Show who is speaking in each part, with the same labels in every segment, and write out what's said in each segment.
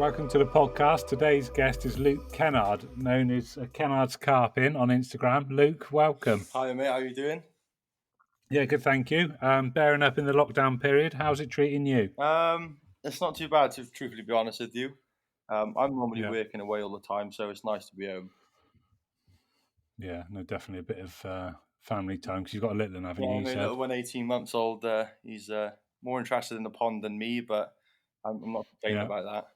Speaker 1: welcome to the podcast. Today's guest is Luke Kennard, known as Kennard's Carpin on Instagram. Luke, welcome.
Speaker 2: Hi mate, how are you doing?
Speaker 1: Yeah, good, thank you. Bearing up in the lockdown period, how's it treating you?
Speaker 2: It's not too bad to truthfully be honest with you. I'm normally
Speaker 1: Yeah,
Speaker 2: working away all the time, so it's nice to be home.
Speaker 1: yeah, no, definitely a bit of family time because you've got a little one, haven't
Speaker 2: Yeah,
Speaker 1: you? You
Speaker 2: my
Speaker 1: said.
Speaker 2: little one, 18 months old, he's more interested in the pond than me, but I'm not complaining
Speaker 1: Yeah,
Speaker 2: about that.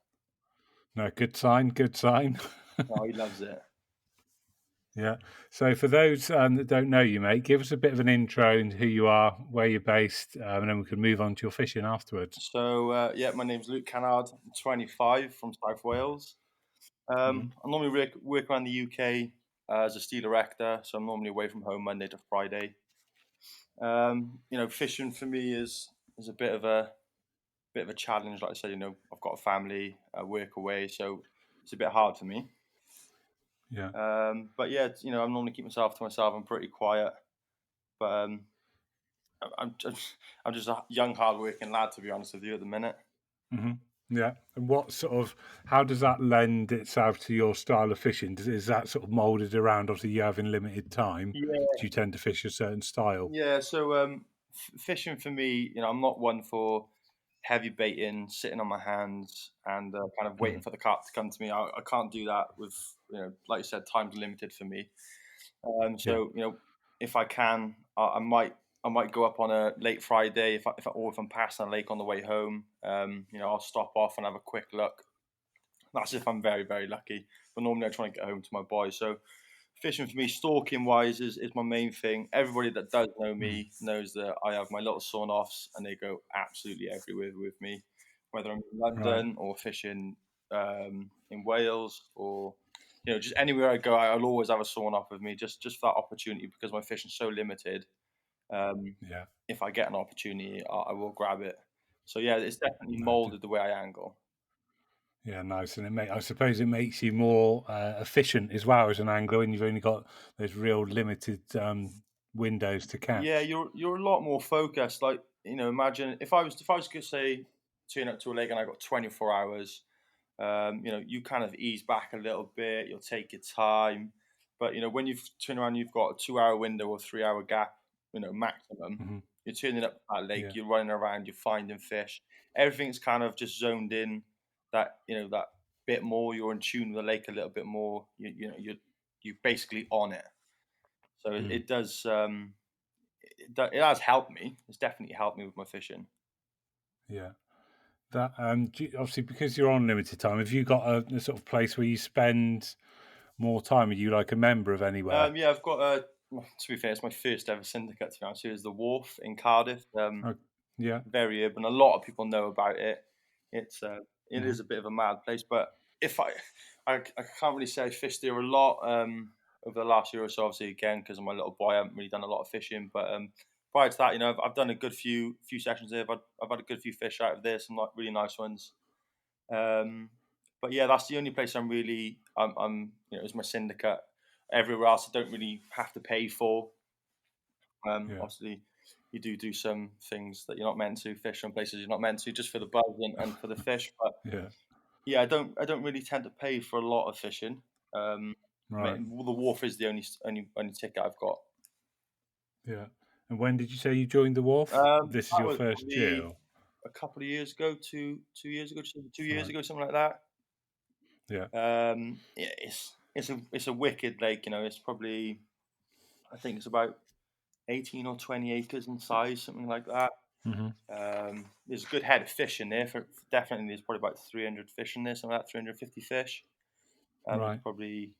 Speaker 1: no, good sign, good sign.
Speaker 2: No, he loves it.
Speaker 1: Yeah. So for those that don't know you, mate, give us a bit of an intro into who you are, where you're based, and then we can move on to your fishing afterwards.
Speaker 2: So yeah, my name's Luke Kennard. I'm 25 from South Wales.
Speaker 1: Hmm.
Speaker 2: I normally work around the UK as a steel erector, so I'm normally away from home Monday to Friday. Fishing for me is a bit of a challenge. Like I said, I've got a family, I work away, so it's a bit hard for me.
Speaker 1: Yeah.
Speaker 2: But yeah, I normally keep myself to myself. I'm pretty quiet, but I'm just a young, hard-working lad, to be honest with you, at the minute.
Speaker 1: Hmm. Yeah. And how does that lend itself to your style of fishing? Is that sort of molded around, obviously, you having limited time?
Speaker 2: Yeah,
Speaker 1: Do you tend to fish a certain style?
Speaker 2: yeah. So fishing for me, I'm not one for heavy baiting, sitting on my hands, and kind of waiting
Speaker 1: Mhm.
Speaker 2: for the carp to come to me. I can't do that with, like you said, time's limited for me.
Speaker 1: Yeah.
Speaker 2: So if I can, I might go up on a late Friday if I'm passing a lake on the way home. I'll stop off and have a quick look. That's if I'm very very lucky. But normally I try and get home to my boys. So fishing for me, stalking wise, is my main thing. Everybody that does know
Speaker 1: Mm.
Speaker 2: me knows that I have my little sawn offs and they go absolutely everywhere with me, whether I'm in
Speaker 1: Right.
Speaker 2: London or fishing in Wales or just anywhere I go. I'll always have a sawn off with me just for that opportunity because my fishing's so limited. Um,
Speaker 1: Yeah.
Speaker 2: if I get an opportunity, I will grab it. So yeah, it's definitely
Speaker 1: No,
Speaker 2: molded the way I angle.
Speaker 1: yeah, nice. And I suppose it makes you more efficient as well as an angler when you've only got those real limited windows to
Speaker 2: Yeah,
Speaker 1: catch.
Speaker 2: you're a lot more focused. Like imagine if I was to say turn up to a lake and I got 24 hours. You kind of ease back a little bit. You'll take your time, but when you've turned around, you've got a 2 hour window or 3 hour gap. Maximum.
Speaker 1: Hmm.
Speaker 2: You're turning up to that lake.
Speaker 1: Yeah.
Speaker 2: You're running around. You're finding fish. Everything's kind of just zoned in. That bit more. You're in tune with the lake a little bit more. You're basically on it. So it,
Speaker 1: Mm.
Speaker 2: it does. It has helped me. It's definitely helped me with my fishing.
Speaker 1: Yeah. That obviously because you're on limited time. Have you got a sort of place where you spend more time? Are you like a member of anywhere?
Speaker 2: Yeah, I've got to be fair, it's my first ever syndicate. To be honest, it was the Wharf in Cardiff.
Speaker 1: Oh, yeah.
Speaker 2: Very urban. A lot of people know about it. It
Speaker 1: Hmm.
Speaker 2: is a bit of a mad place, but if I can't really say I fished there a lot over the last year or so. Obviously, again because of my little boy, I haven't really done a lot of fishing. But prior to that, I've done a good few sessions there. I've had a good few fish out of there, some really nice ones. Um, but yeah, that's the only place I'm is my syndicate. Everywhere else, I don't really have to pay for.
Speaker 1: Yeah.
Speaker 2: Obviously, you do some things that you're not meant to, fish on places you're not meant to, just for the buzz and for the fish. But
Speaker 1: Yeah.
Speaker 2: yeah, I don't really tend to pay for a lot of fishing.
Speaker 1: Right.
Speaker 2: The wharf is the only ticket I've got.
Speaker 1: Yeah. And when did you say you joined the Wharf? This is
Speaker 2: That
Speaker 1: your
Speaker 2: was
Speaker 1: first year.
Speaker 2: probably a couple of years ago, 2 years ago, just over 2 years
Speaker 1: Right.
Speaker 2: ago, something like that.
Speaker 1: Yeah.
Speaker 2: Yeah, it's a wicked lake. It's probably I think it's about 18 or 20 acres in size, something like that.
Speaker 1: Hmm.
Speaker 2: There's a good head of fish in there. Definitely, there's probably about 300 fish in there, something like that, 350 fish. There's
Speaker 1: Right.
Speaker 2: probably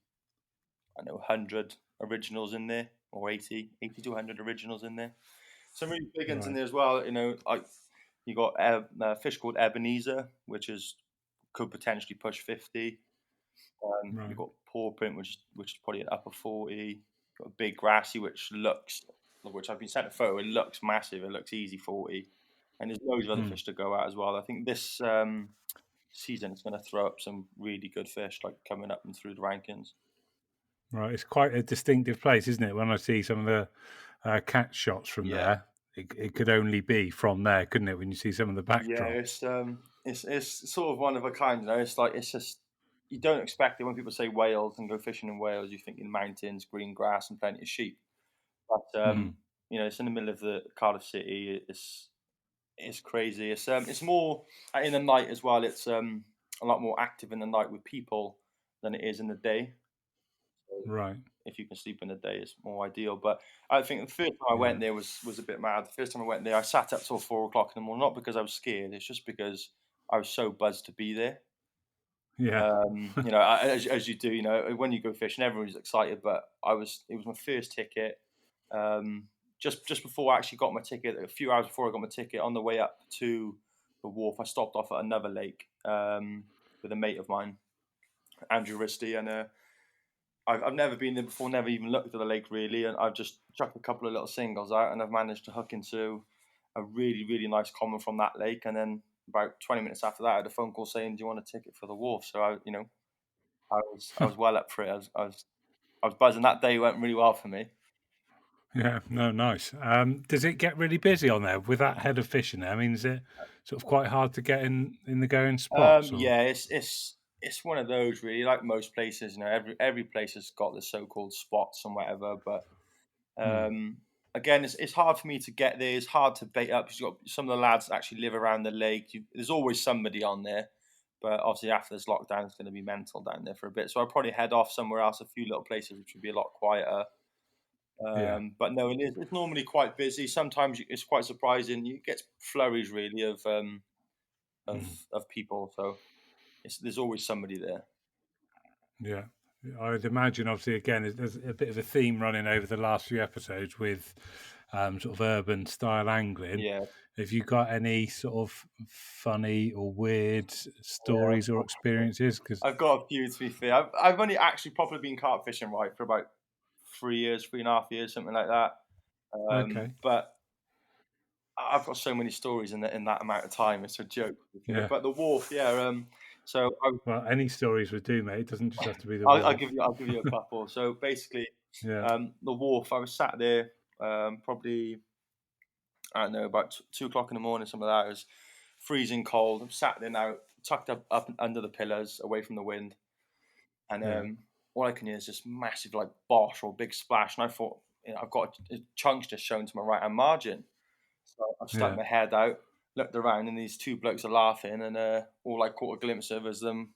Speaker 2: I don't know 100 originals in there, or 80 to 100 originals in there. Some really big ones in
Speaker 1: Right.
Speaker 2: there as well. You got a fish called Ebenezer, could potentially push 50. You've
Speaker 1: Right.
Speaker 2: got paw print, which is probably an upper 40. Got a big grassy, which I've been sent a photo. It looks massive. It looks easy 40, and there's loads of other
Speaker 1: Mm.
Speaker 2: fish to go at as well. I think this season it's going to throw up some really good fish, like coming up and through the rankings.
Speaker 1: Right. It's quite a distinctive place, isn't it? When I see some of the catch shots from
Speaker 2: Yeah,
Speaker 1: there, it could only be from there, couldn't it? When you see some of the
Speaker 2: yeah.
Speaker 1: backdrops.
Speaker 2: it's sort of one of a kind, you know. It's like it's just you don't expect it when people say Wales and go fishing in Wales. You think in mountains, green grass, and plenty of sheep. But
Speaker 1: Mhm.
Speaker 2: you know, it's in the middle of the Cardiff city. It's crazy. It's more in the night as well. It's a lot more active in the night with people than it is in the day. So
Speaker 1: Right.
Speaker 2: if you can sleep in the day, it's more ideal. But I think the first time I
Speaker 1: Yeah.
Speaker 2: went there was a bit mad. The first time I went there, I sat up till 4 o'clock in the morning, not because I was scared. It's just because I was so buzzed to be there.
Speaker 1: Yeah.
Speaker 2: You know, as you do, you know, when you go fishing, everyone's excited. But it was my first ticket. Um, just before I actually got my ticket, a few hours before I got my ticket, on the way up to the wharf, I stopped off at another lake with a mate of mine, Andrew Risty, and I've never been there before, never even looked at the lake really, and I've just chucked a couple of little singles out, and I've managed to hook into a really, really nice common from that lake. And then about 20 minutes after that, I had a phone call saying, "Do you want a ticket for the wharf?" So you know, I was well up for it. I was buzzing. That day went really well for me.
Speaker 1: Yeah. No, nice. Does it get really busy on there with that head of fishing there? I mean, is it sort of quite hard to get in the going spots or?
Speaker 2: Yeah, it's one of those really, like most places. You know, every place has got the so-called spots and whatever, but
Speaker 1: Hmm.
Speaker 2: again, it's hard for me to get there. It's hard to bait up because you've got some of the lads that actually live around the lake. There's always somebody on there, but obviously after this lockdown, it's going to be mental down there for a bit. So I'll probably head off somewhere else, a few little places which would be a lot quieter.
Speaker 1: Yeah.
Speaker 2: But no, it's normally quite busy. Sometimes it's quite surprising. You get flurries really
Speaker 1: Mhm.
Speaker 2: of people. So there's always somebody there.
Speaker 1: Yeah. I'd imagine, obviously, again, there's a bit of a theme running over the last few episodes with sort of urban style angling.
Speaker 2: Yeah,
Speaker 1: Have you got any sort of funny or weird stories or
Speaker 2: yeah.
Speaker 1: experiences? Because
Speaker 2: I've got a few to be fair. I've only actually properly been carp fishing right for about 3 years, 3.5 years, something like that.
Speaker 1: okay,
Speaker 2: But I've got so many stories in that amount of time. It's a joke. To be fair.
Speaker 1: yeah.
Speaker 2: But the wharf, yeah. So
Speaker 1: Well, any stories would do, mate. It doesn't just have to be the
Speaker 2: I'll
Speaker 1: wolf.
Speaker 2: give you a couple. So basically,
Speaker 1: Yeah,
Speaker 2: the wharf. I was sat there, probably I don't know about 2 o'clock in the morning. Some of that. It was freezing cold. I'm sat there now, tucked up under the pillars, away from the wind. And
Speaker 1: yeah,
Speaker 2: all I can hear is this massive like bosh or big splash, and I thought, you know, I've got chunks just shown to my right hand margin. So I stuck
Speaker 1: yeah.
Speaker 2: my head out, looked around, and these two blokes are laughing, and all I caught a glimpse of is them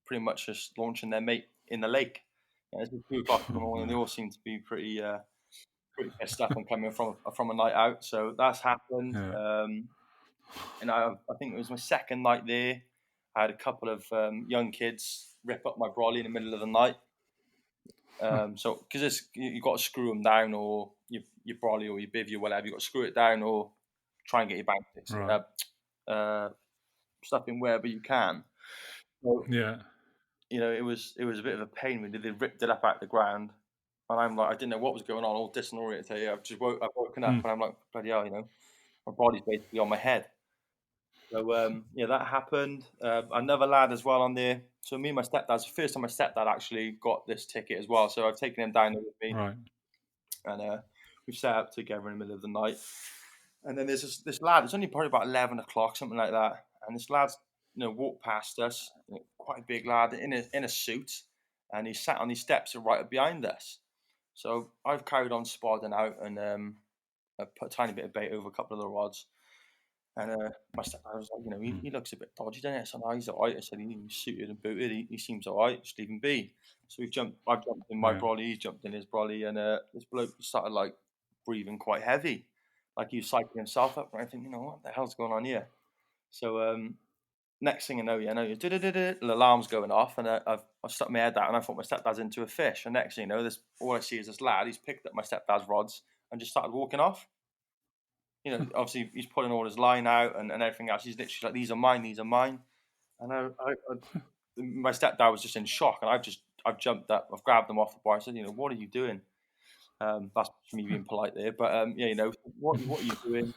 Speaker 2: pretty much just launching their mate in the lake. And it's 2 o'clock in the morning. They
Speaker 1: No.
Speaker 2: all seem to be pretty pissed up and coming from a night out. So that's happened.
Speaker 1: Yeah.
Speaker 2: And I think it was my second night there. I had a couple of young kids rip up my brolly in the middle of the night. So because you've got to screw them down, or your brolly or your bivvy or whatever, you've got to screw it down or try and get your bank
Speaker 1: Right.
Speaker 2: stuff in wherever you can. So
Speaker 1: Yeah.
Speaker 2: you know, it was a bit of a pain when they ripped it up out of the ground, and I'm like, I didn't know what was going on, all disoriented. I've woken up
Speaker 1: Hmm.
Speaker 2: and I'm like, bloody hell, you know, my body's basically on my head. So yeah, that happened. Another lad as well on there. So me and my stepdad's the first time my stepdad actually got this ticket as well. So I've taken him down there with me,
Speaker 1: Right.
Speaker 2: and we've sat up together in the middle of the night. And then there's this lad. It's only probably about 11 o'clock, something like that. And this lad's, you know, walked past us, you know, quite a big lad in a suit, and he sat on these steps right behind us. So I've carried on spodding out, and I put a tiny bit of bait over a couple of the rods. And my stepdad was like, you know,
Speaker 1: Hmm.
Speaker 2: he looks a bit dodgy, doesn't he? So no, he's all right. I said, he's suited and booted. He seems all right. Just leave him be. So I've jumped in my
Speaker 1: Yeah.
Speaker 2: brolly, he's jumped in his brolly, and this bloke started like breathing quite heavy, like he was psyching himself up. And I think, you know, what the hell's going on here? So next thing I know, yeah, I know, the alarm's going off, and I've stuck my head out, and I thought my stepdad's into a fish. And next thing you know, this all I see is this lad. He's picked up my stepdad's rods and just started walking off. You know, obviously he's pulling all his line out and everything else. He's literally like, "These are mine, these are mine." And my stepdad was just in shock, and I've jumped up, I've grabbed them off the bar. I said, "You know, what are you doing?" That's me being polite there, but yeah, you know, what are you doing?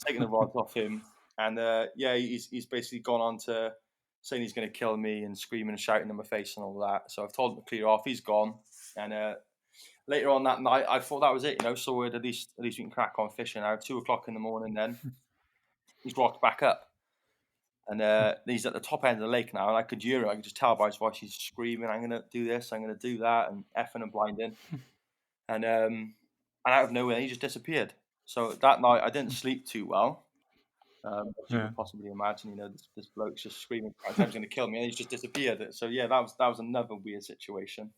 Speaker 2: Taking the rods off him, and yeah, he's basically gone on to saying he's going to kill me and screaming and shouting in my face and all that. So I've told him to clear off. He's gone, and later on that night, I thought that was it, you know. So at least we can crack on fishing now. 2 o'clock in the morning, then he's rocked back up. And he's at the top end of the lake now, and I could hear it. I could just tell by his voice he's screaming, "I'm gonna do this, I'm gonna do that," and effing and blinding. And out of nowhere, he just disappeared. So that night, I didn't sleep too well. As you
Speaker 1: Yeah.
Speaker 2: could possibly imagine, this bloke's just screaming, "He's going to kill me," and he's just disappeared. So yeah, that was another weird situation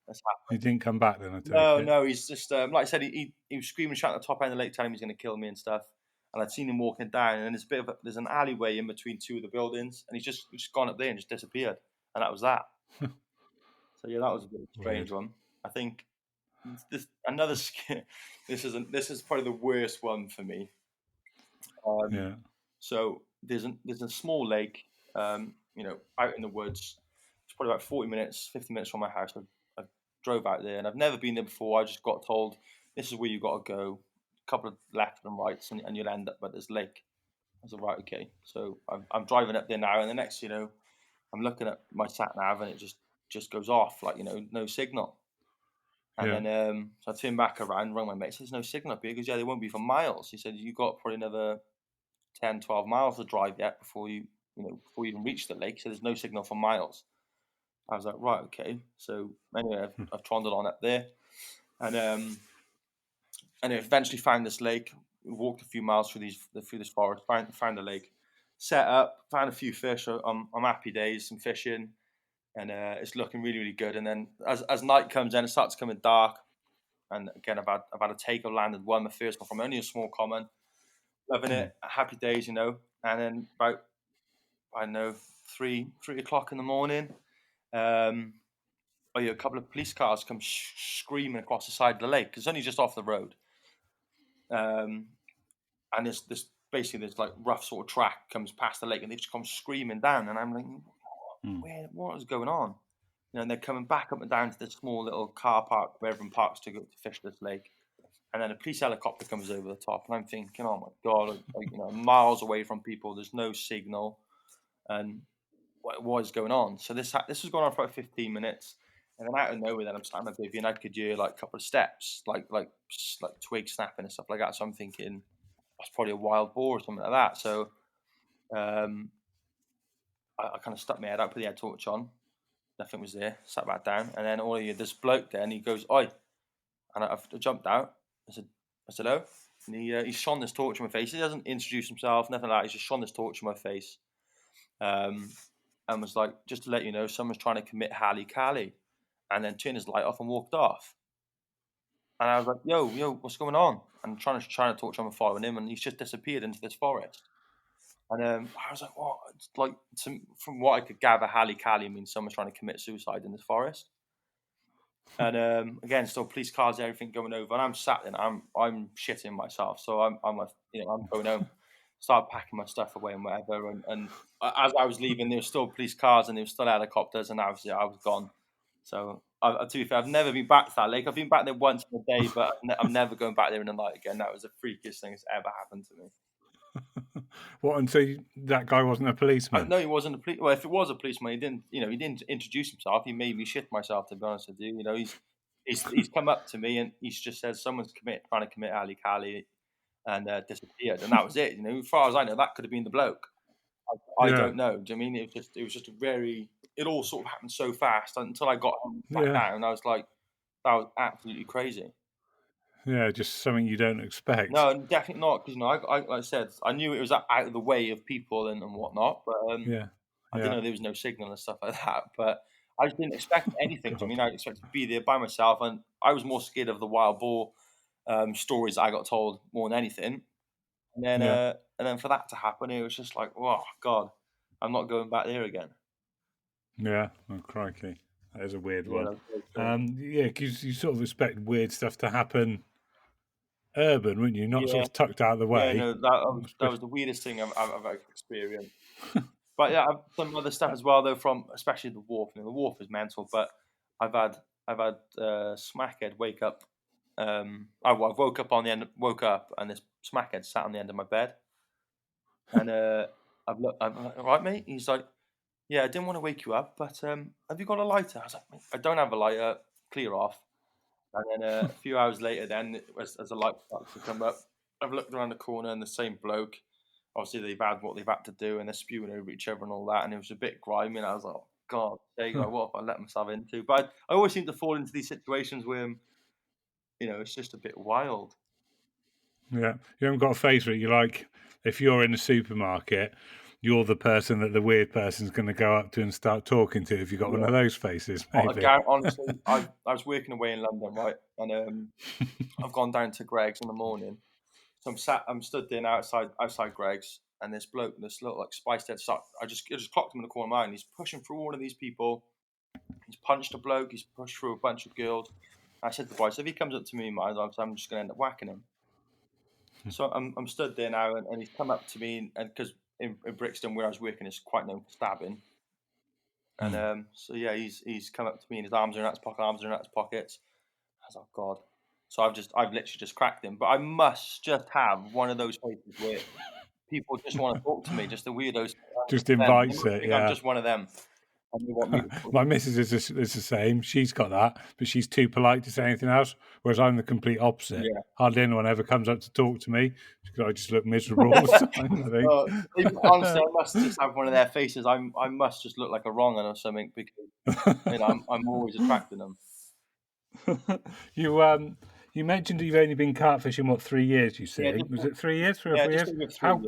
Speaker 2: that's
Speaker 1: He
Speaker 2: happened.
Speaker 1: didn't come back then, I take
Speaker 2: No,
Speaker 1: it.
Speaker 2: no, he's just like I said, he was screaming, shouting at the top end of the lake, telling me he's going to kill me and stuff. And I'd seen him walking down, and there's an alleyway in between two of the buildings, and he's just gone up there and just disappeared, and that was that. So yeah, that was a bit of a strange
Speaker 1: Weird.
Speaker 2: one. I think this is probably the worst one for me.
Speaker 1: Yeah.
Speaker 2: So there's a small lake, out in the woods. It's probably about 40 minutes, 50 minutes from my house. I drove out there, and I've never been there before. I just got told this is where you got to go, a couple of left and rights, and you'll end up at this lake. I was like, right, okay. So I'm driving up there now, and the next, I'm looking at my sat nav, and it just goes off, like no signal. And
Speaker 1: Yeah.
Speaker 2: then so I turned back around, rang my mate, said, "There's no signal up here." He goes, "Yeah, there won't be for miles." He said, "You got probably another 10, 12 miles to drive yet before you even reach the lake. So there's no signal for miles." I was like, right, okay. So anyway, I've trundled on up there, and I eventually found this lake. We walked a few miles through this forest, found the lake, set up, found a few fish. So I'm happy days, some fishing, and it's looking really, really good. And then as night comes in, it starts coming dark. And again, I've had a take. I've landed one, the first one from only a small common, loving it, happy days, And then about, I don't know, 3 o'clock in the morning, a couple of police cars come screaming across the side of the lake. It's only just off the road, and this basically this like rough sort of track comes past the lake, and they just come screaming down, and I'm like, what is going on? And they're coming back up and down to this small little car park where everyone parks to go to fish this lake. And then a police helicopter comes over the top, and I'm thinking, oh my god, miles away from people, there's no signal, and what is going on? So this was going on for about 15 minutes, and then out of nowhere, then I'm starting my baby, and I could hear like a couple of steps, like twig snapping and stuff like that. So I'm thinking that's probably a wild boar or something like that. So I kind of stuck my head out, put the head torch on, nothing was there, sat back down, and then all of you, this bloke there, and he goes, "Oi," and I jumped out. I said, "Hello," and he shone this torch in my face. He doesn't introduce himself, nothing like that. He just shone this torch in my face. And was like, "Just to let you know, someone's trying to commit Hali Kali," and then turned his light off and walked off. And I was like, "Yo, what's going on?" And trying to talk to him and following him, and he's just disappeared into this forest. And I was like, "What?" It's like, from what I could gather, Hali Kali means someone's trying to commit suicide in this forest. And again, still police cars, everything going over, and I'm sat there, and I'm shitting myself. So I'm like, I'm going home. Started packing my stuff away and whatever. And as I was leaving, there were still police cars and there were still helicopters, and obviously I was gone. So to be fair, I've never been back to that lake. I've been back there once in a day, but I'm never going back there in the night again. That was the freakiest thing that's ever happened to me.
Speaker 1: What? And so that guy wasn't a policeman?
Speaker 2: No, he wasn't a police. Well, if it was a policeman, he didn't introduce himself. He made me shit myself, to be honest with you. He's come up to me and he's just said someone's trying to commit Ali Kali and disappeared, and that was it. As far as I know, that could have been the bloke. I don't know. Do you mean it was just a very? It all sort of happened so fast until I got back down. I was like, that was absolutely crazy.
Speaker 1: Yeah, just something you don't expect.
Speaker 2: No, definitely not. Because like I said, I knew it was out of the way of people and whatnot, but I didn't know there was no signal and stuff like that. But I just didn't expect anything. I mean, I expected to be there by myself, and I was more scared of the wild boar stories I got told more than anything. And then for that to happen, it was just like, oh god, I'm not going back there again.
Speaker 1: Yeah, oh crikey, that is a weird one.
Speaker 2: That's
Speaker 1: Yeah, because you sort of expect weird stuff to happen urban, wouldn't you? Not sort of tucked out of the way.
Speaker 2: Yeah, no, that was the weirdest thing I've experienced. But yeah, I've done other stuff as well, though. From especially the wharf. The wharf is mental, but I've had smackhead wake up. I woke up and this smackhead sat on the end of my bed, and I'm like, right, mate. He's like, yeah, I didn't want to wake you up, but have you got a lighter? I was like, mate, I don't have a lighter. Clear off. And then a few hours later, then as the light starts to come up, I've looked around the corner and the same bloke. obviously they've had what they've had to do, and they're spewing over each other and all that, and it was a bit grimy, and I was like, oh, God, like, what have I let myself into? But I always seem to fall into these situations where, it's just a bit wild.
Speaker 1: Yeah, you haven't got a face for it. You're like, if you're in a supermarket, you're the person that the weird person's going to go up to and start talking to if you've got one of those faces, maybe.
Speaker 2: Honestly, I was working away in London, right, and I've gone down to Greg's in the morning. So I'm stood there outside Greg's, and this bloke, this little like spiced head, I just clocked him in the corner of my eye, and he's pushing through all of these people. He's punched a bloke. He's pushed through a bunch of girls. I said to the boy, so if he comes up to me, I'm just going to end up whacking him. So I'm stood there now, and he's come up to me, and because in Brixton where I was working is quite known for stabbing, and so yeah, he's come up to me, and his arms are in his pockets. I was like, God. So I've literally just cracked him. But I must just have one of those faces where people just want to talk to me, just the weirdos.
Speaker 1: Just invites it, yeah.
Speaker 2: I'm just one of them. And they want me to
Speaker 1: My missus is the same. She's got that, but she's too polite to say anything else, whereas I'm the complete opposite.
Speaker 2: Yeah.
Speaker 1: Hardly anyone ever comes up to talk to me because I just look miserable all the time, I think.
Speaker 2: Honestly, I must just have one of their faces. I must just look like a wrong 'un or something because I'm always attracting them.
Speaker 1: You mentioned you've only been carp fishing 3 years, you say? Was it 3 years? 3 or 4 years?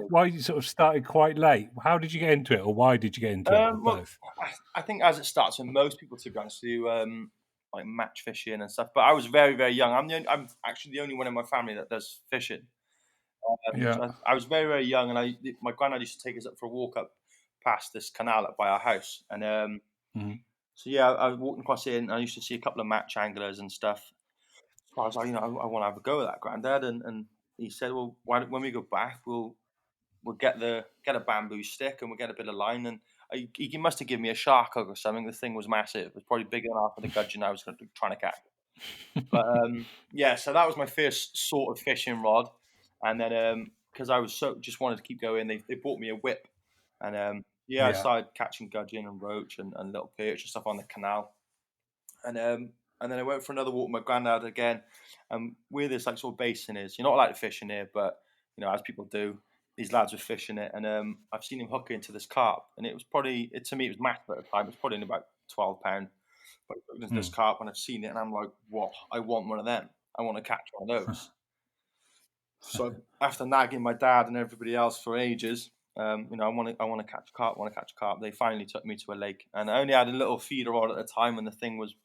Speaker 1: Why you sort of started quite late? How did you get into it, or why did you get into it? Or both?
Speaker 2: I think as it starts with most people, to be honest with you, like match fishing and stuff. But I was very, very young. I'm actually the only one in my family that does fishing. So I was very, very young, and my granddad used to take us up for a walk up past this canal up by our house, and so yeah, I was walking across it, and I used to see a couple of match anglers and stuff. So I was like, I want to have a go at that, Granddad, and he said, well, when we go back, we'll get a bamboo stick and we'll get a bit of line, and he must have given me a shark hook or something. The thing was massive. It was probably bigger than half of the gudgeon I was trying to catch. But yeah, so that was my first sort of fishing rod, and then because I was just wanted to keep going, they bought me a whip, and I started catching gudgeon and roach and little perch and stuff on the canal, and then I went for another walk with my granddad again, where this like sort of basin is. You're not allowed to fish in here, but as people do, these lads were fishing it, and I've seen him hook into this carp, and it was probably to me it was massive at the time. It was probably in about 12 pound. But this carp, and I've seen it, and I'm like, what? I want one of them. I want to catch one of those. So after nagging my dad and everybody else for ages, I want to catch a carp. I want to catch a carp. They finally took me to a lake, and I only had a little feeder rod at the time, and the thing was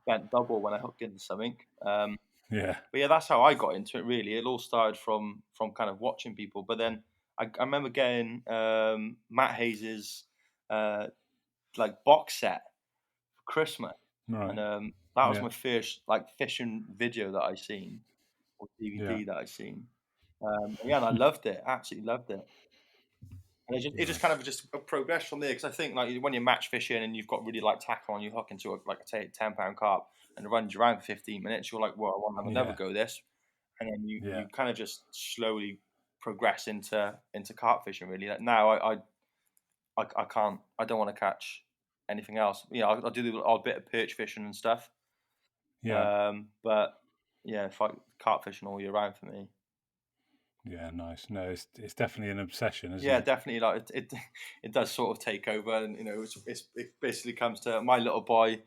Speaker 2: bent double when I hooked into something. But yeah, that's how I got into it. Really, it all started from kind of watching people. But then I remember getting Matt Hayes's like box set for Christmas, and that was my first like fishing video that I seen, or DVD that I seen. And I loved it. Absolutely loved it. And it just kind of just progressed from there, because I think like when you're match fishing and you've got really like tackle on, you hook into like a 10-pound carp and it runs you around for 15 minutes. You're like, well, I want to have another go this, and then you kind of just slowly progress into carp fishing. Really, like now I can't. I don't want to catch anything else. I'll do the odd bit of perch fishing and stuff. But yeah, carp fishing all year round for me.
Speaker 1: Yeah, nice. No, it's definitely an obsession, isn't it?
Speaker 2: Yeah, definitely. Like it does sort of take over, and it basically comes to my little boy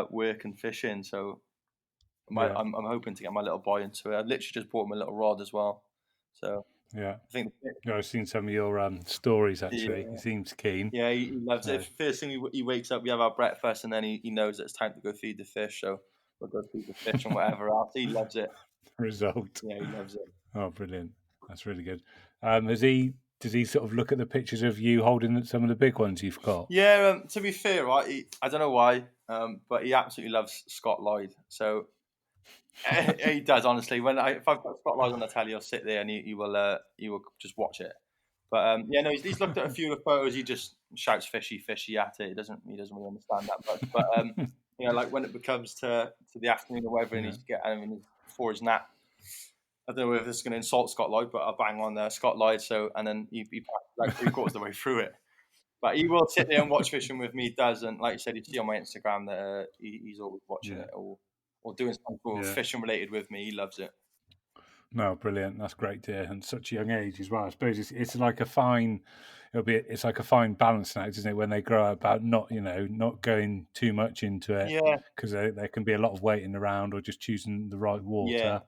Speaker 2: work and fishing. So I'm hoping to get my little boy into it. I literally just bought him a little rod as well. So
Speaker 1: yeah,
Speaker 2: I think
Speaker 1: I've seen some of your stories actually. He seems keen.
Speaker 2: Yeah, he loves it. First thing he wakes up, we have our breakfast, and then he knows that it's time to go feed the fish. So we'll go feed the fish and whatever else. He loves it.
Speaker 1: Result.
Speaker 2: Yeah, he loves it.
Speaker 1: Oh, brilliant! That's really good. Does he sort of look at the pictures of you holding some of the big ones you've got?
Speaker 2: Yeah. To be fair, right, I don't know why, but he absolutely loves Scott Lloyd. So he does, honestly. If I've got Scott Lloyd on the telly, he'll sit there and he will just watch it. But no, he's looked at a few of the photos. He just shouts "fishy, fishy" at it. He doesn't really understand that much. But like when it becomes to the afternoon or whatever, and he's getting before his nap. I don't know if this is going to insult Scott Lloyd, but I'll bang on Scott Lloyd. So, and then he like 3/4 of the way through it. But he will sit there and watch fishing with me. He does, and like you said, you see on my Instagram that he's always watching it or doing something fishing related with me. He loves it.
Speaker 1: No, brilliant. That's great to hear. And such a young age as well. I suppose it's like a fine. It's like a fine balance act, isn't it? When they grow up, about not going too much into it,
Speaker 2: Yeah,
Speaker 1: because there can be a lot of waiting around or just choosing the right
Speaker 2: yeah,
Speaker 1: water.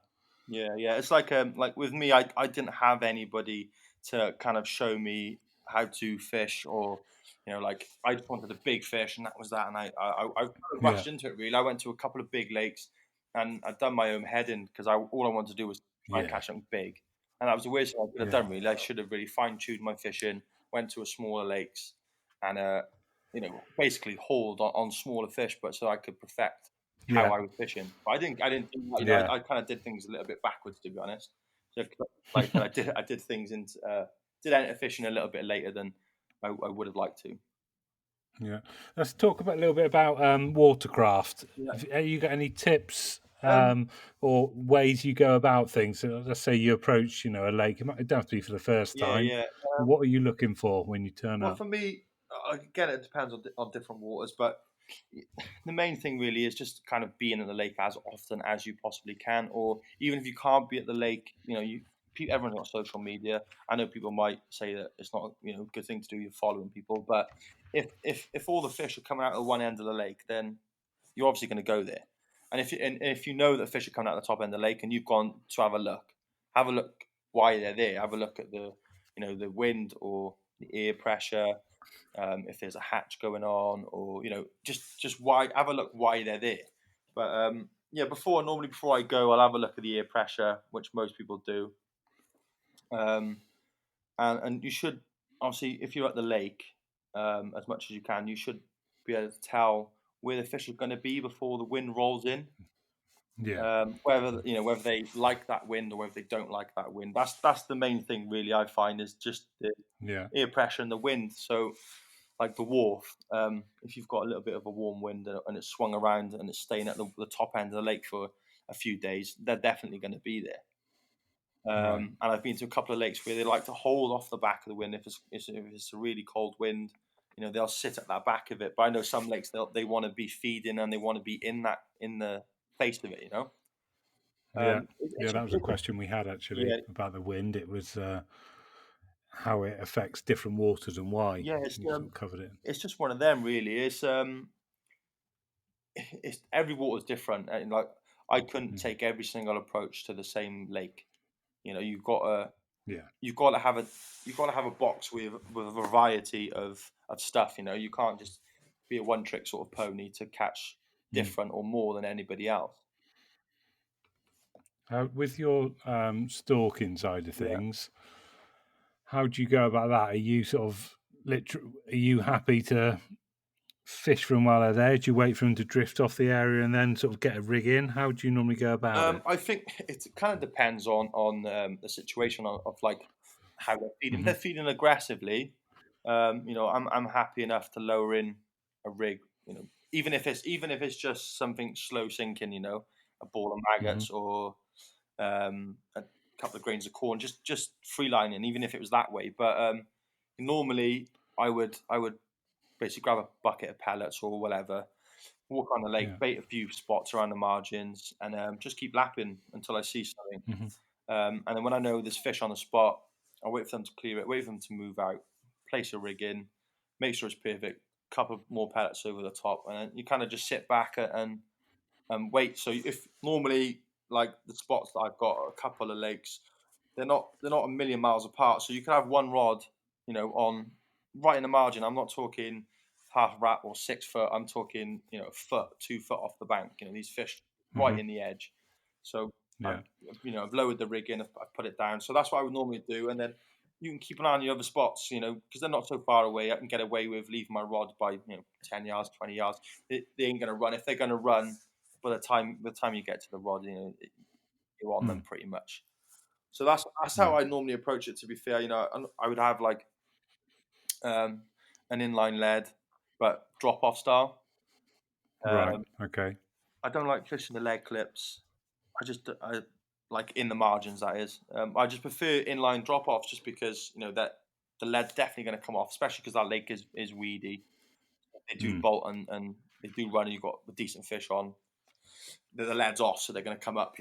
Speaker 2: yeah. It's like with me, I didn't have anybody to kind of show me how to fish, or like I just wanted a big fish, and that was that. And I kind of
Speaker 1: Yeah,
Speaker 2: rushed into it really. I went to a couple of big lakes, and I'd done my own heading because all I wanted to do was try and
Speaker 1: yeah,
Speaker 2: catch something big, and that was the worst thing I could have
Speaker 1: yeah,
Speaker 2: done. Really, I should have really fine tuned my fishing, went to a smaller lakes, and basically hauled on smaller fish, but so I could perfect how
Speaker 1: yeah,
Speaker 2: I was fishing. But I didn't do that,
Speaker 1: yeah.
Speaker 2: I kind of did things a little bit backwards, to be honest. So, like I said, I did things into did enter fishing a little bit later than I would have liked to.
Speaker 1: Yeah. Let's talk about a little bit about watercraft.
Speaker 2: Yeah.
Speaker 1: Have you got any tips
Speaker 2: Um.
Speaker 1: or ways you go about things? So let's say you approach, a lake. It don't have to be for the first
Speaker 2: Yeah.
Speaker 1: time.
Speaker 2: Yeah.
Speaker 1: What are you looking for when you turn
Speaker 2: Well,
Speaker 1: up?
Speaker 2: for me, again, it depends on different waters, but the main thing really is just kind of being at the lake as often as you possibly can, or even if you can't be at the lake, everyone's got social media. I know people might say that it's not a good thing to do. You're following people, but if all the fish are coming out of one end of the lake, then you're obviously going to go there. And if you know that fish are coming out the top end of the lake and you've gone to have a look why they're there. Have a look at the wind or the air pressure, if there's a hatch going on, or just why. Have a look why they're there. But yeah, normally before I go, I'll have a look at the air pressure, which most people do. Um, and you should, obviously, if you're at the lake, as much as you can, you should be able to tell where the fish are going to be before the wind rolls in.
Speaker 1: Yeah,
Speaker 2: Whether they like that wind or whether they don't like that wind. That's the main thing really. I find is just the
Speaker 1: yeah,
Speaker 2: air pressure and the wind. So like the wharf, if you've got a little bit of a warm wind and it's swung around and it's staying at the top end of the lake for a few days, they're definitely going to be there.
Speaker 1: right.
Speaker 2: And I've been to a couple of lakes where they like to hold off the back of the wind if it's a really cold wind. They'll sit at that back of it. But I know some lakes they want to be feeding and they want to be in the face of it.
Speaker 1: Yeah, yeah.
Speaker 2: It's
Speaker 1: That was a question we had actually
Speaker 2: yeah,
Speaker 1: about the wind. It was how it affects different waters and why.
Speaker 2: yeah. It's
Speaker 1: You sort of covered it.
Speaker 2: it's just one of them really. It's every water's different, and like I couldn't
Speaker 1: Mhm.
Speaker 2: take every single approach to the same lake. You've got to
Speaker 1: Yeah,
Speaker 2: you've got to have a you've got to have a box with a variety of stuff. You can't just be a one trick sort of pony to catch
Speaker 1: mm.
Speaker 2: different or more than anybody else.
Speaker 1: With your stalking side of
Speaker 2: Yeah.
Speaker 1: things, how do you go about that? Are you sort of Are you happy to fish for them while they're there? Do you wait for them to drift off the area and then sort of get a rig in? How do you normally go about it?
Speaker 2: I think it kind of depends on the situation of like how they're feeding. If
Speaker 1: Hmm.
Speaker 2: they're feeding aggressively, I'm happy enough to lower in a rig. Even if it's just something slow sinking. A ball of
Speaker 1: Hmm.
Speaker 2: maggots or a couple of grains of corn, just free lining. Even if it was that way, but normally I would basically grab a bucket of pellets or whatever, walk on the lake,
Speaker 1: Yeah.
Speaker 2: bait a few spots around the margins, and just keep lapping until I see something.
Speaker 1: Hmm.
Speaker 2: And then when I know there's fish on the spot, I'll wait for them to clear it, wait for them to move out, place a rig in, make sure it's perfect, couple more pellets over the top, and then you kind of just sit back and wait. So if normally like the spots that I've got, a couple of lakes, they're not a million miles apart. So you can have one rod, on right in the margin. I'm not talking half wrap or 6 foot. I'm talking, a foot, 2 foot off the bank. These fish right
Speaker 1: Hmm.
Speaker 2: in the edge. So I've,
Speaker 1: Yeah.
Speaker 2: I've lowered the rig in, I've put it down. So that's what I would normally do. And then you can keep an eye on the other spots, because they're not so far away. I can get away with leaving my rod by, 10 yards, 20 yards. They ain't going to run. If they're going to run, by the time you get to the rod, you're on them
Speaker 1: Mm.
Speaker 2: pretty much. So that's how
Speaker 1: Yeah.
Speaker 2: I normally approach it. To be fair, I would have like um, an inline lead, but drop off style.
Speaker 1: Right.
Speaker 2: Um,
Speaker 1: Okay.
Speaker 2: I don't like fishing the leg clips. I like in the margins. That is, I just prefer inline drop offs, just because that the lead's definitely going to come off, especially because that lake is weedy. They do
Speaker 1: Mm.
Speaker 2: bolt and they do run, and you've got a decent fish on. The lead's off, so they're going to come up.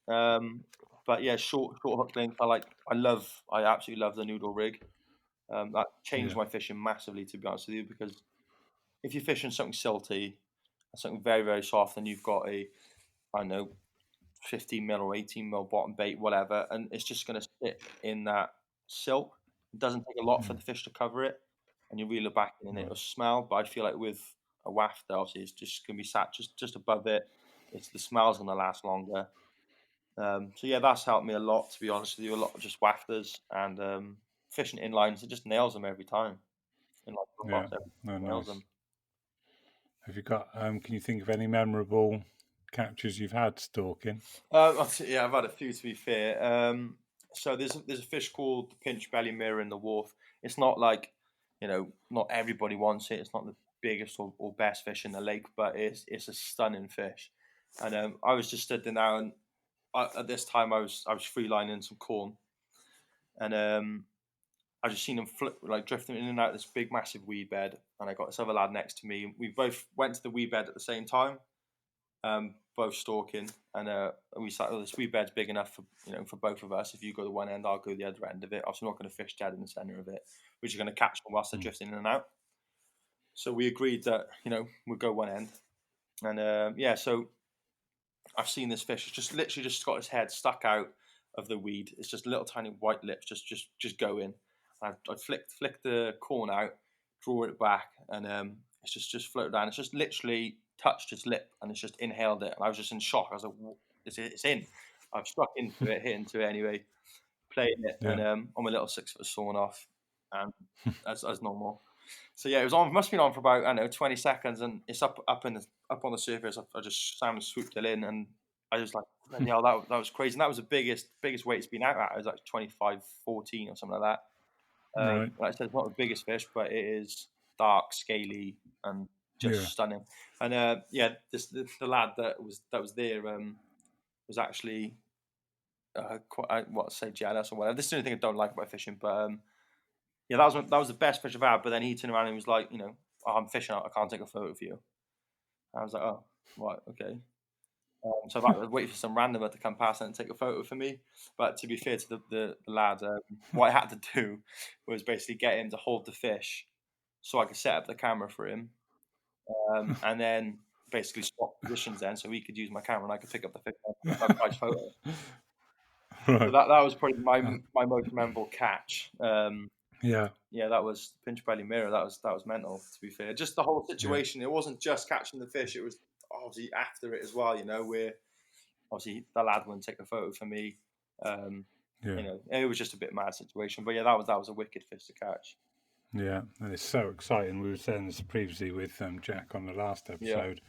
Speaker 2: Um, But yeah, short hook length. I absolutely love the noodle rig. That changed
Speaker 1: Yeah.
Speaker 2: my fishing massively, to be honest with you, because if you're fishing something silty, something very, very soft, and you've got I don't know, 15 mil or 18 mil bottom bait, whatever, and it's just going to sit in that silt. It doesn't take a lot for
Speaker 1: Mm.
Speaker 2: the fish to cover it, and you reel it back in and
Speaker 1: Right.
Speaker 2: it'll smell. But I feel like with a wafter, obviously, it's just going to be sat just above it. It's the smell's going to last longer. So yeah, that's helped me a lot, to be honest with you. A lot of just wafters and fishing inlines. It just nails them every time. Inline
Speaker 1: Yeah.
Speaker 2: drop-offs, every
Speaker 1: No,
Speaker 2: time nails
Speaker 1: nice.
Speaker 2: them.
Speaker 1: Have you got? Can you think of any memorable captures you've had stalking?
Speaker 2: Yeah, I've had a few, to be fair. So there's a fish called the pinch belly mirror in the wharf. It's not like, not everybody wants it. It's not the biggest or best fish in the lake, but it's a stunning fish. And I was just stood there now, and at this time I was free lining some corn, and I just seen him like drifting in and out of this big massive weed bed, and I got this other lad next to me. We both went to the weed bed at the same time, both stalking, and we sat. Oh, this wee bed's big enough for both of us. If you go to one end, I'll go the other end of it. Obviously, I'm not going to fish dead in the center of it. We're just going to catch them whilst they're
Speaker 1: Mm.
Speaker 2: drifting in and out. So we agreed that we'll go one end, and yeah. So I've seen this fish. It's just literally just got his head stuck out of the weed. It's just little tiny white lips, just going. I flick the corn out, draw it back, and it's just floated down. It's just literally touched his lip, and it's just inhaled it. And I was just in shock. I was like, It's in." I've struck into it, hit into it anyway, playing it, and
Speaker 1: Yeah.
Speaker 2: on my little 6 foot sawn off, and as normal. So yeah, it was on. Must have been on for about, I don't know, 20 seconds, and it's up on the surface. I just Simon swooped it in, and I was like, "Bloody hell, that was crazy." And that was the biggest weight it's been out at. It was like 25-14 or something like that.
Speaker 1: Right.
Speaker 2: Like I said, it's not the biggest fish, but it is dark, scaly, and just
Speaker 1: Yeah.
Speaker 2: stunning. And yeah, the lad that was there was actually quite, say, jealous or whatever. This is the only thing I don't like about fishing, but yeah, that was the best fish I've had. But then he turned around and he was like, "Oh, I'm fishing. I can't take a photo for you." I was like, "Oh, right, okay." So I was waiting for some randomer to come past and take a photo for me. But to be fair to the lad, what I had to do was basically get him to hold the fish so I could set up the camera for him, and then basically swap positions then so he could use my camera and I could pick up the fish and take a nice photo. So
Speaker 1: Right.
Speaker 2: that was probably
Speaker 1: Uh,
Speaker 2: my most memorable catch.
Speaker 1: yeah.
Speaker 2: Yeah, that was pinch belly mirror. That was mental. To be fair, just the whole
Speaker 1: Yeah.
Speaker 2: situation. It wasn't just catching the fish. It was obviously after it as well. Where obviously the lad wouldn't take a photo for me. Um,
Speaker 1: Yeah.
Speaker 2: it was just a bit mad situation. But yeah, that was a wicked fish to catch.
Speaker 1: Yeah. And it's so exciting. We were saying this previously with Jack on the last
Speaker 2: Yeah,
Speaker 1: episode.